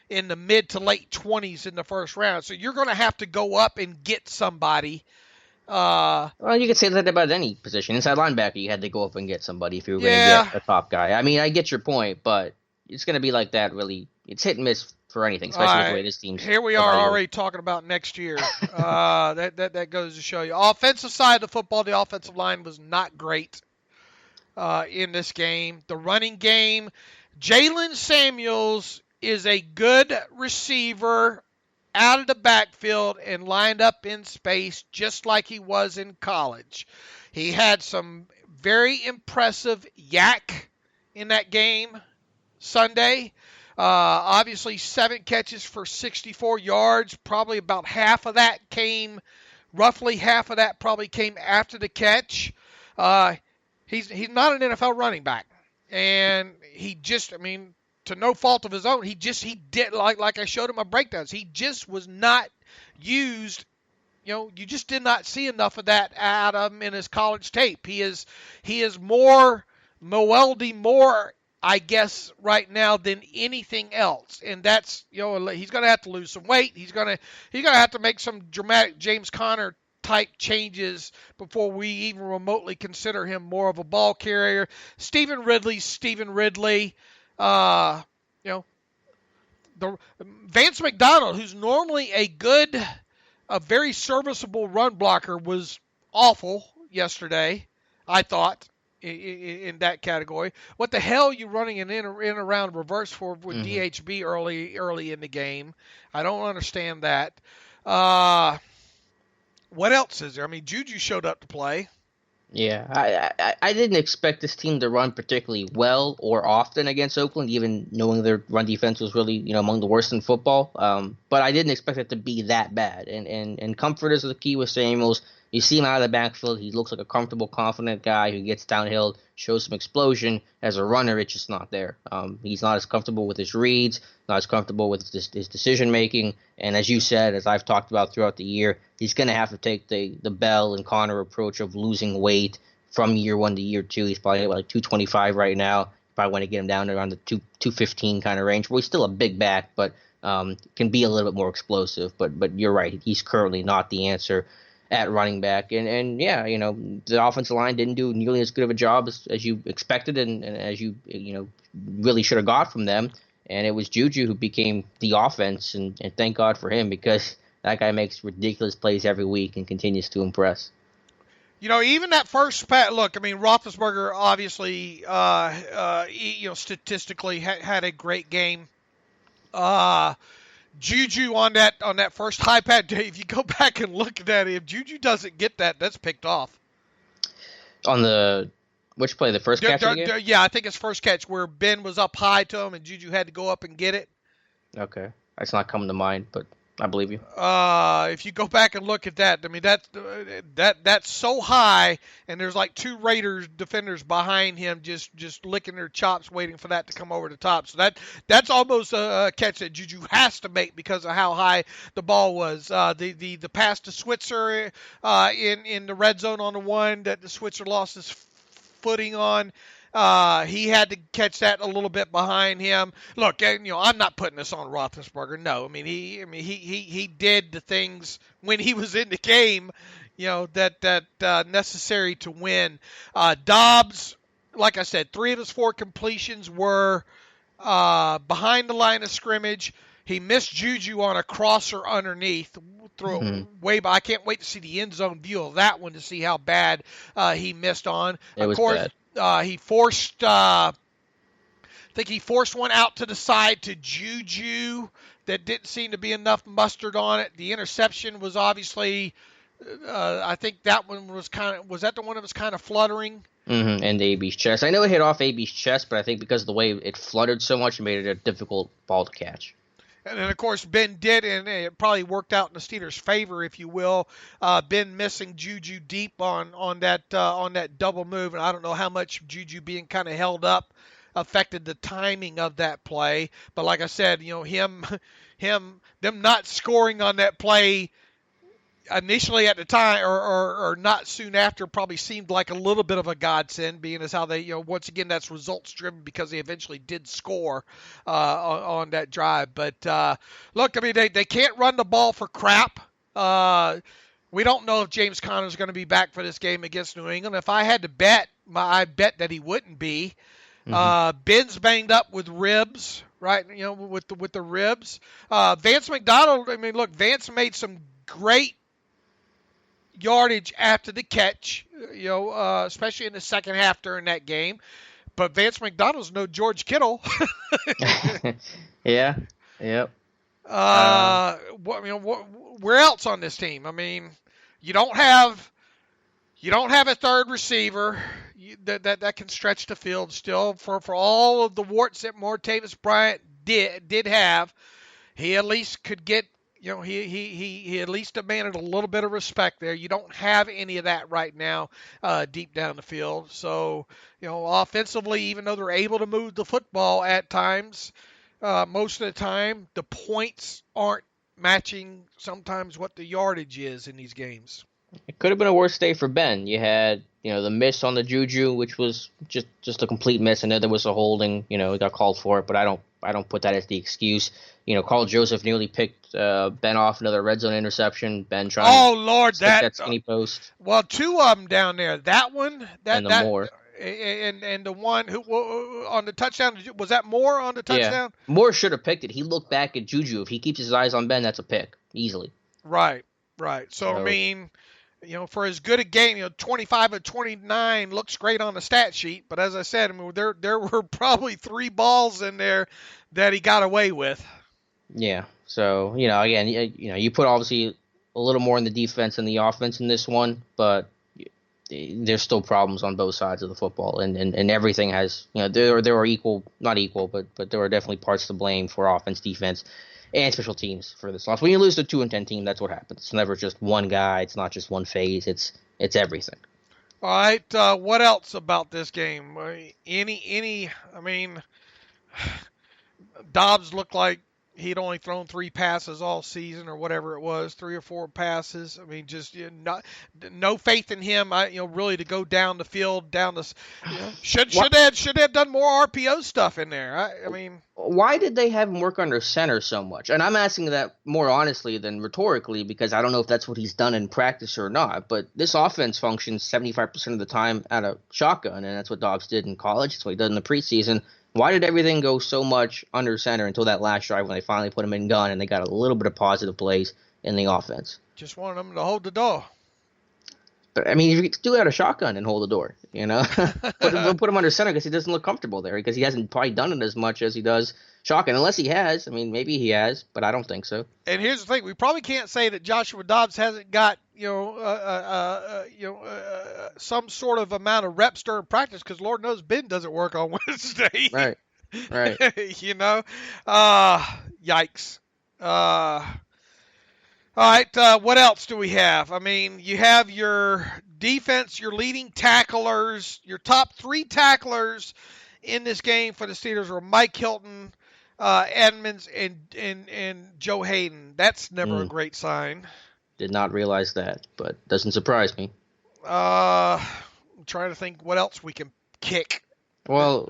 Speaker 3: in the mid to late 20s in the first round. So you're going to have to go up and get somebody.
Speaker 2: Well, you could say that about any position. Inside linebacker, you had to go up and get somebody if you were going to get a top guy. I mean, I get your point, but it's going to be like that, really. It's hit and miss for anything, especially the way this team's.
Speaker 3: Here we are already talking about next year. That goes to show you. Offensive side of the football, the offensive line was not great in this game. The running game, Jalen Samuels is a good receiver out of the backfield and lined up in space just like he was in college. He had some very impressive yak in that game Sunday. Obviously, 7 catches for 64 yards. Probably about roughly half of that probably came after the catch. He's not an NFL running back. And he just, to no fault of his own, he did, like I showed in my breakdowns, he just was not used. You just did not see enough of that out of him in his college tape. He is more more, I guess, right now than anything else. And that's, he's going to have to lose some weight. He's going to have to make some dramatic James Conner type changes before we even remotely consider him more of a ball carrier. Stephen Ridley. The Vance McDonald, who's normally a very serviceable run blocker, was awful yesterday, I thought, in that category. What the hell are you running an in around reverse for with DHB early in the game? I don't understand that. What else is there? Juju showed up to play.
Speaker 2: Yeah, I didn't expect this team to run particularly well or often against Oakland, even knowing their run defense was really, among the worst in football. But I didn't expect it to be that bad. And comfort is the key with Samuels. You see him out of the backfield. He looks like a comfortable, confident guy who gets downhill, shows some explosion. As a runner, it's just not there. He's not as comfortable with his reads, not as comfortable with his decision-making. And as you said, as I've talked about throughout the year, he's going to have to take the Bell and Connor approach of losing weight from year 1 to year 2. He's probably like 225 right now. Probably want to get him down to around the 215 kind of range. Well, he's still a big back, but can be a little bit more explosive. But you're right. He's currently not the answer at running back. And yeah, the offensive line didn't do nearly as good of a job as you expected and as you really should have got from them. And it was Juju who became the offense, and thank God for him, because that guy makes ridiculous plays every week and continues to impress.
Speaker 3: Even that first pass, look, Roethlisberger obviously, statistically had a great game. Juju on that first high pass, if you go back and look at that, if Juju doesn't get that, that's picked off.
Speaker 2: On which play, the first catch?
Speaker 3: Yeah, I think it's first catch where Ben was up high to him and Juju had to go up and get it.
Speaker 2: Okay, that's not coming to mind, but I believe you.
Speaker 3: If you go back and look at that, that's so high, and there's like 2 Raiders defenders behind him just licking their chops waiting for that to come over the top. So that's almost a catch that Juju has to make because of how high the ball was. The pass to Switzer in the red zone on the one that the Switzer lost his footing on. He had to catch that a little bit behind him. Look, I'm not putting this on Roethlisberger. No, he did the things when he was in the game, that necessary to win. Dobbs, like I said, 3 of his 4 completions were behind the line of scrimmage. He missed Juju on a crosser underneath. Throw it way by. I can't wait to see the end zone view of that one to see how bad he missed on.
Speaker 2: It was
Speaker 3: of course,
Speaker 2: bad.
Speaker 3: He forced. I think he forced one out to the side to Juju that didn't seem to be enough mustard on it. The interception was obviously. I think that one was that the one that was kind of fluttering?
Speaker 2: And AB's chest. I know it hit off AB's chest, but I think because of the way it fluttered so much, it made it a difficult ball to catch.
Speaker 3: And then, of course, Ben did, and it probably worked out in the Steelers' favor, if you will. Ben missing Juju deep on that double move, and I don't know how much Juju being kind of held up affected the timing of that play. But like I said, them not scoring on that play initially at the time or not soon after probably seemed like a little bit of a godsend, being as how they, once again, that's results driven because they eventually did score on that drive. But look, I mean, they can't run the ball for crap. We don't know if James Conner is going to be back for this game against New England. If I had to bet, I bet that he wouldn't be. Ben's banged up with ribs, right? With the ribs. Vance McDonald, I mean, look, Vance made some great yardage after the catch, especially in the second half during that game. But Vance McDonald's no George Kittle.
Speaker 2: Yeah. Yep.
Speaker 3: Where else on this team? I mean, you don't have a third receiver that can stretch the field still for all of the warts that Martavis Bryant did have. He at least could get. He at least demanded a little bit of respect there. You don't have any of that right now deep down the field. So, offensively, even though they're able to move the football at times, most of the time, the points aren't matching sometimes what the yardage is in these games.
Speaker 2: It could have been a worse day for Ben. You had, the miss on the Juju, which was just a complete miss. I know there was a holding, he got called for it, but I don't put that as the excuse. Carl Joseph nearly picked Ben off another red zone interception. Ben trying to stick that skinny post.
Speaker 3: Well, two of them down there. That one,
Speaker 2: and the Moore.
Speaker 3: And the one who on the touchdown, was that Moore on the touchdown?
Speaker 2: Yeah. Moore should have picked it. He looked back at Juju. If he keeps his eyes on Ben, that's a pick easily.
Speaker 3: Right. So I mean, for as good a game, 25 of 29 looks great on the stat sheet. But as I said, there were probably 3 balls in there that he got away with.
Speaker 2: Yeah. So, again, you put obviously a little more in the defense than the offense in this one, but there's still problems on both sides of the football, and everything has, there are not equal, but there are definitely parts to blame for offense, defense, and special teams for this loss. When you lose to a 2-10 team, that's what happens. It's never just one guy. It's not just one phase. It's everything.
Speaker 3: All right. What else about this game? I mean, Dobbs looked like he'd only thrown 3 passes all season or whatever it was, 3 or 4 passes. I mean, just no faith in him. Really to go down the field, should have done more RPO stuff in there. I mean,
Speaker 2: why did they have him work under center so much? And I'm asking that more honestly than rhetorically because I don't know if that's what he's done in practice or not. But this offense functions 75% of the time out of shotgun, and that's what Dobbs did in college. That's what he did in the preseason. Why did everything go so much under center until that last drive when they finally put him in gun and they got a little bit of positive plays in the offense?
Speaker 3: Just wanted them to hold the door.
Speaker 2: But, I mean, you do out a shotgun and hold the door, put him under center because he doesn't look comfortable there because he hasn't probably done it as much as he does shotgun. Unless he has. I mean, maybe he has, but I don't think so.
Speaker 3: And here's the thing. We probably can't say that Joshua Dobbs hasn't got, some sort of amount of reps during practice because Lord knows Ben doesn't work on Wednesday.
Speaker 2: Right.
Speaker 3: Yikes. All right, what else do we have? I mean, you have your defense, your leading tacklers, your top 3 tacklers in this game for the Steelers were Mike Hilton, Edmonds, and Joe Hayden. That's never a great sign.
Speaker 2: Did not realize that, but doesn't surprise me.
Speaker 3: I'm trying to think what else we can kick.
Speaker 2: Well,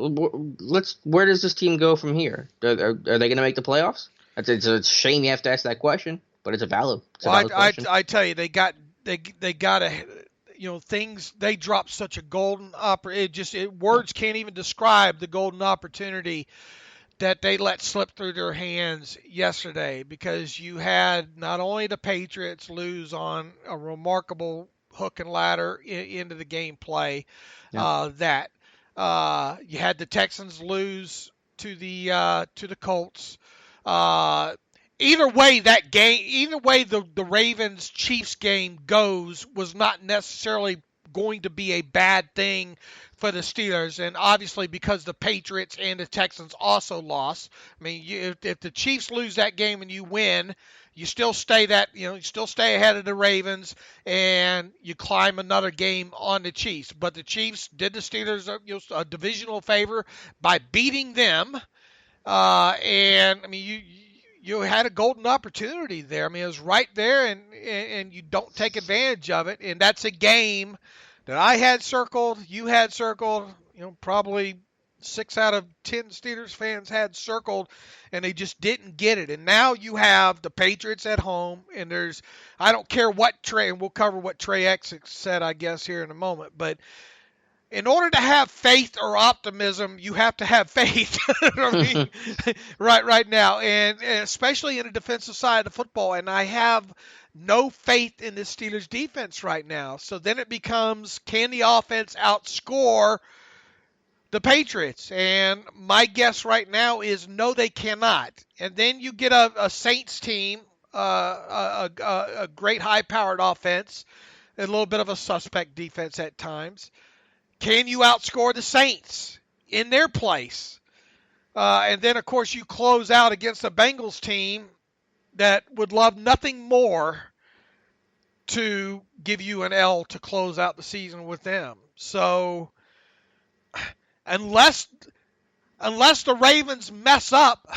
Speaker 2: where does this team go from here? Are they going to make the playoffs? It's a shame you have to ask that question. But it's a valid question.
Speaker 3: I tell you, they got things. They dropped such a golden opportunity. Words can't even describe the golden opportunity that they let slip through their hands yesterday, because you had not only the Patriots lose on a remarkable hook and ladder into the gameplay, that you had the Texans lose to the Colts. Either way the Ravens Chiefs game goes was not necessarily going to be a bad thing for the Steelers, and obviously because the Patriots and the Texans also lost. I mean, if the Chiefs lose that game and you win, you still stay ahead of the Ravens, and you climb another game on the Chiefs. But the Chiefs did the Steelers a divisional favor by beating them, and I mean you had a golden opportunity there. I mean, it was right there, and you don't take advantage of it, and that's a game that I had circled, you had circled, probably 6 out of 10 Steelers fans had circled, and they just didn't get it. And now you have the Patriots at home, and I don't care what Trey, and we'll cover what Trey X said, I guess, here in a moment, but in order to have faith or optimism, you have to have faith. I mean, right now, and especially in the defensive side of the football. And I have no faith in the Steelers defense right now. So then it becomes, can the offense outscore the Patriots? And my guess right now is no, they cannot. And then you get a Saints team, a great high-powered offense, a little bit of a suspect defense at times. Can you outscore the Saints in their place? And then, of course, you close out against a Bengals team that would love nothing more to give you an L to close out the season with them. So unless the Ravens mess up,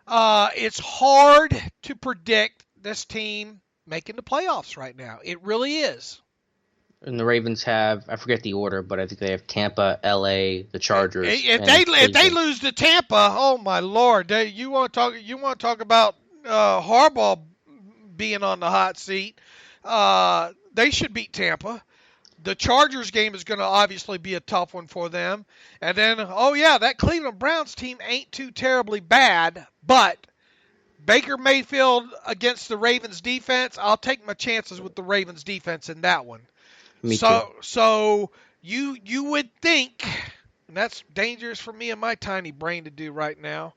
Speaker 3: it's hard to predict this team making the playoffs right now. It really is.
Speaker 2: And the Ravens have, I forget the order, but I think they have Tampa, LA, the Chargers.
Speaker 3: If they lose to Tampa, oh my Lord! You want to talk about Harbaugh being on the hot seat? They should beat Tampa. The Chargers game is going to obviously be a tough one for them. And then, that Cleveland Browns team ain't too terribly bad, but Baker Mayfield against the Ravens defense, I'll take my chances with the Ravens defense in that one. So you would think, and that's dangerous for me and my tiny brain to do right now,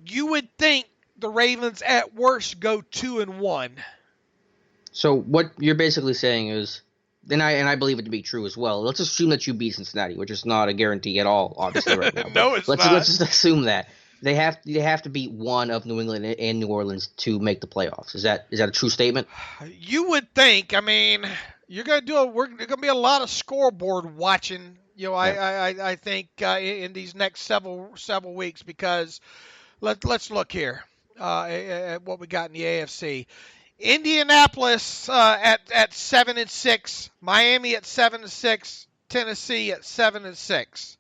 Speaker 3: you would think the Ravens at worst go 2-1.
Speaker 2: So what you're basically saying is, and I believe it to be true as well, let's assume that you beat Cincinnati, which is not a guarantee at all, obviously, right now.
Speaker 3: No, it's not.
Speaker 2: Let's just assume that. They have to beat one of New England and New Orleans to make the playoffs. Is that a true statement?
Speaker 3: You would think. I mean, you're gonna there's gonna be a lot of scoreboard watching. I think in these next several weeks, because let's look here at what we got in the AFC. Indianapolis at 7-6, Miami at 7-6, Tennessee at 7-6.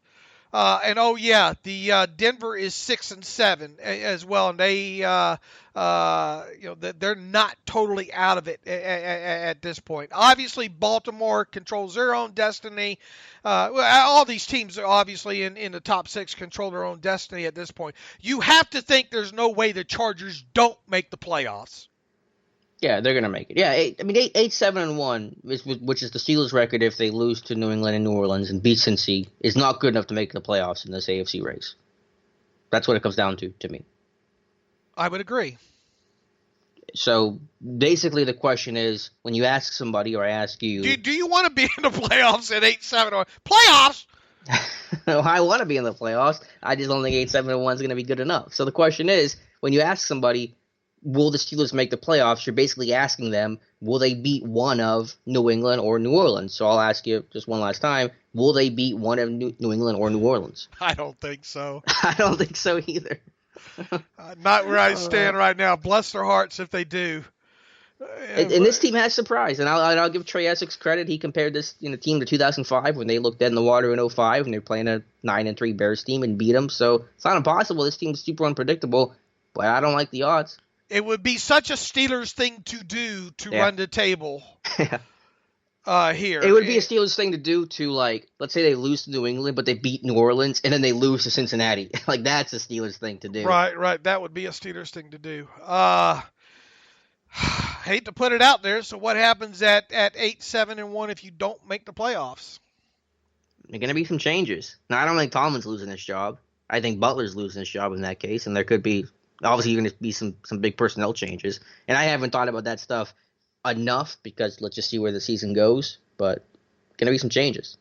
Speaker 3: The Denver is 6-7 as well, and they they're not totally out of it at this point. Obviously, Baltimore controls their own destiny. All these teams are obviously in the top 6 control their own destiny at this point. You have to think there's no way the Chargers don't make the playoffs.
Speaker 2: Yeah, they're gonna make it. Yeah, 8-7-1, which is the Steelers' record if they lose to New England and New Orleans and beat Cincy, is not good enough to make the playoffs in this AFC race. That's what it comes down to me.
Speaker 3: I would agree.
Speaker 2: So basically, the question is, when you ask somebody, or I ask you,
Speaker 3: do you want to be in the playoffs at 8-7-1? Playoffs?
Speaker 2: I want to be in the playoffs. I just don't think 8-7-1 is going to be good enough. So the question is, when you ask somebody, will the Steelers make the playoffs? You're basically asking them, will they beat one of New England or New Orleans? So I'll ask you just one last time, will they beat one of New England or New Orleans?
Speaker 3: I don't think so.
Speaker 2: I don't think so either.
Speaker 3: Not where I stand right now. Bless their hearts if they do.
Speaker 2: And this team has surprised, and I'll give Trey Essex credit. He compared this team to 2005 when they looked dead in the water in 2005 and they're playing a 9-3 Bears team and beat them. So it's not impossible. This team's super unpredictable, but I don't like the odds.
Speaker 3: It would be such a Steelers thing to do to run the table. here.
Speaker 2: It would be a Steelers thing to do to, like, let's say they lose to New England, but they beat New Orleans, and then they lose to Cincinnati. Like, that's a Steelers thing to do.
Speaker 3: Right. That would be a Steelers thing to do. Hate to put it out there. So what happens at 8-7-1 if you don't make the playoffs?
Speaker 2: There are going to be some changes. Now, I don't think Tomlin's losing his job. I think Butler's losing his job in that case, and there could be obviously going to be some big personnel changes. And I haven't thought about that stuff enough because let's just see where the season goes. But going to be some changes.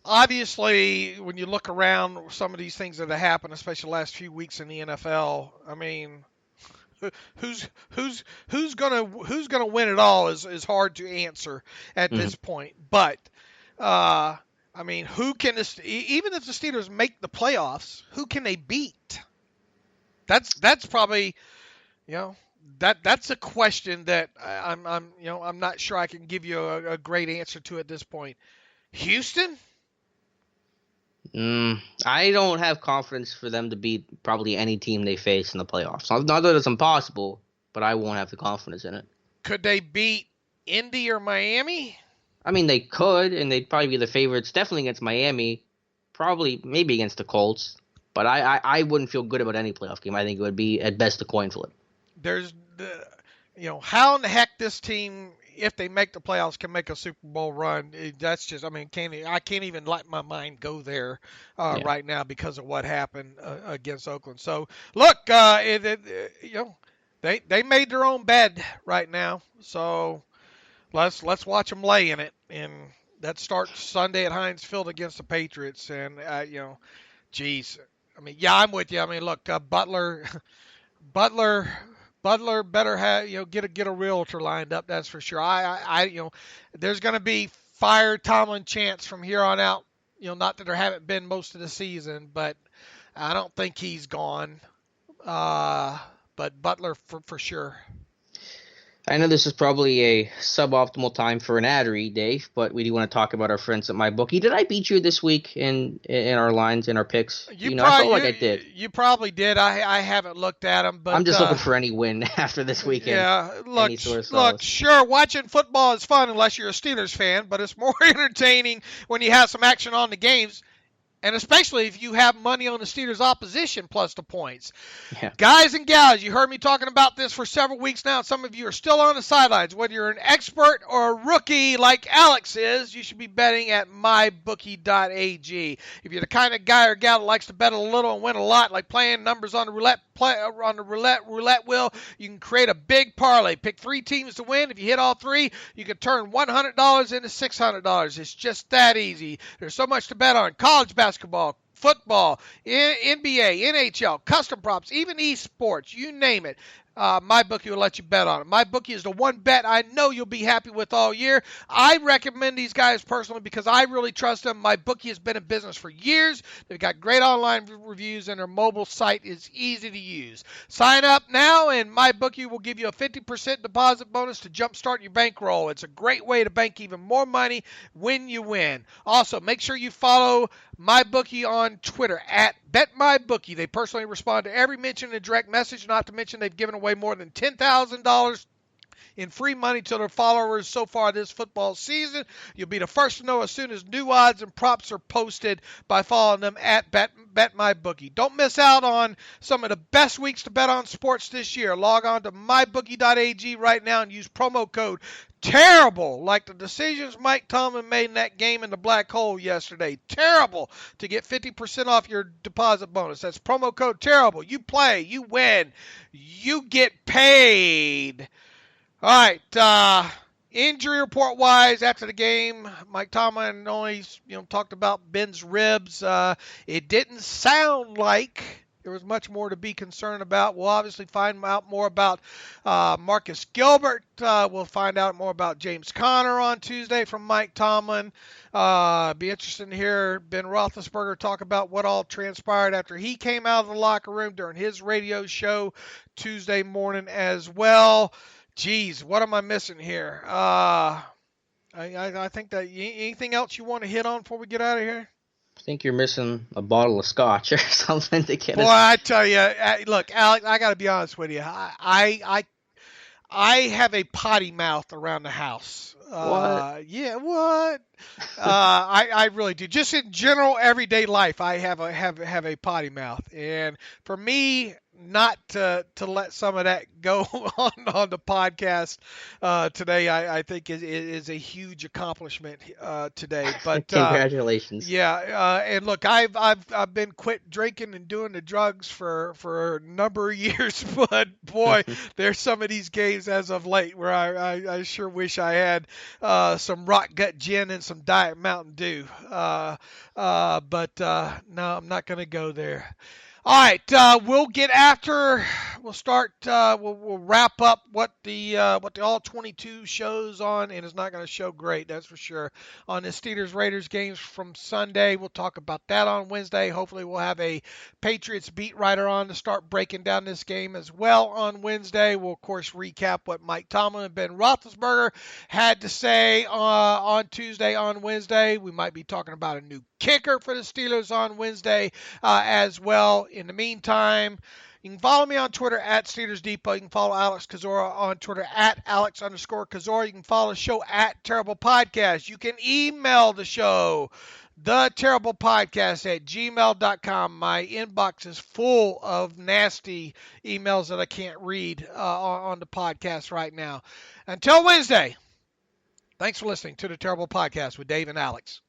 Speaker 3: Obviously, when you look around some of these things that have happened, especially the last few weeks in the NFL, I mean, who's gonna win it all is hard to answer at this point. But I mean, who can even if the Steelers make the playoffs, who can they beat? That's probably that's a question that I'm not sure I can give you a great answer to at this point. Houston?
Speaker 2: I don't have confidence for them to beat probably any team they face in the playoffs. Not that it's impossible, but I won't have the confidence in it.
Speaker 3: Could they beat Indy or Miami?
Speaker 2: I mean, they could, and they'd probably be the favorites, definitely against Miami, probably maybe against the Colts. But I wouldn't feel good about any playoff game. I think it would be, at best, a coin flip.
Speaker 3: There's how in the heck this team, if they make the playoffs, can make a Super Bowl run. That's just, I can't even let my mind go there right now because of what happened against Oakland. So look, they made their own bed right now. So let's watch them lay in it, and that starts Sunday at Heinz Field against the Patriots. And geez, I'm with you. Look, Butler better have get a realtor lined up. That's for sure. There's going to be fire Tomlin chants from here on out. Not that there haven't been most of the season, but I don't think he's gone. But Butler for sure.
Speaker 2: I know this is probably a suboptimal time for an ad read, Dave, but we do want to talk about our friends at MyBookie. Did I beat you this week in our lines, in our picks? I felt like I did.
Speaker 3: You probably did. I haven't looked at them, but
Speaker 2: I'm just looking for any win after this weekend.
Speaker 3: Yeah, look, sure, watching football is fun unless you're a Steelers fan, but it's more entertaining when you have some action on the games. And especially if you have money on the Steelers opposition plus the points.
Speaker 2: Yeah.
Speaker 3: Guys and gals, you heard me talking about this for several weeks now. Some of you are still on the sidelines. Whether you're an expert or a rookie like Alex is, you should be betting at mybookie.ag. If you're the kind of guy or gal that likes to bet a little and win a lot, like playing numbers on the roulette wheel, you can create a big parlay. Pick 3 teams to win. If you hit all 3, you can turn $100 into $600. It's just that easy. There's so much to bet on. College basketball, football, NBA, NHL, custom props, even esports, you name it. MyBookie will let you bet on it. MyBookie is the one bet I know you'll be happy with all year. I recommend these guys personally because I really trust them. MyBookie has been in business for years. They've got great online reviews, and their mobile site is easy to use. Sign up now, and MyBookie will give you a 50% deposit bonus to jumpstart your bankroll. It's a great way to bank even more money when you win. Also, make sure you follow MyBookie on Twitter at BetMyBookie. They personally respond to every mention in a direct message, not to mention they've given away more than $10,000 in free money to their followers so far this football season. You'll be the first to know as soon as new odds and props are posted by following them at BetMyBookie. Don't miss out on some of the best weeks to bet on sports this year. Log on to mybookie.ag right now and use promo code terrible, like the decisions Mike Tomlin made in that game in the black hole yesterday. Terrible, to get 50% off your deposit bonus. That's promo code terrible. You play, you win, you get paid. All right, injury report wise, after the game, Mike Tomlin only talked about Ben's ribs. It didn't sound like there was much more to be concerned about. We'll obviously find out more about Marcus Gilbert. We'll find out more about James Conner on Tuesday from Mike Tomlin. Be interesting to hear Ben Roethlisberger talk about what all transpired after he came out of the locker room during his radio show Tuesday morning as well. Geez, what am I missing here? I think that anything else you want to hit on before we get out of here?
Speaker 2: I think you're missing a bottle of scotch or something to get
Speaker 3: Boy, I tell you, look, Alex, I got to be honest with you. I have a potty mouth around the house.
Speaker 2: What?
Speaker 3: Yeah, what? I really do. Just in general, everyday life, I have a potty mouth, and for me, not to let some of that go on the podcast today, I think is a huge accomplishment today. But
Speaker 2: Congratulations.
Speaker 3: yeah, and look, I've been quit drinking and doing the drugs for a number of years, but boy, there's some of these games as of late where I sure wish I had some rock gut gin and some Diet Mountain Dew. But no, I'm not going to go there. All right, we'll start. We'll wrap up what the all 22 shows on, and it's not going to show great, that's for sure. On the Steelers Raiders games from Sunday, we'll talk about that on Wednesday. Hopefully, we'll have a Patriots beat writer on to start breaking down this game as well on Wednesday. We'll of course recap what Mike Tomlin and Ben Roethlisberger had to say on Tuesday, on Wednesday. We might be talking about a new kicker for the Steelers on Wednesday as well. In the meantime, you can follow me on Twitter at Steelers Depot. You can follow Alex Kozora on Twitter at Alex_Kozora. You can follow the show at Terrible Podcast. You can email the show, theterriblepodcast@gmail.com. My inbox is full of nasty emails that I can't read on the podcast right now. Until Wednesday, thanks for listening to the Terrible Podcast with Dave and Alex.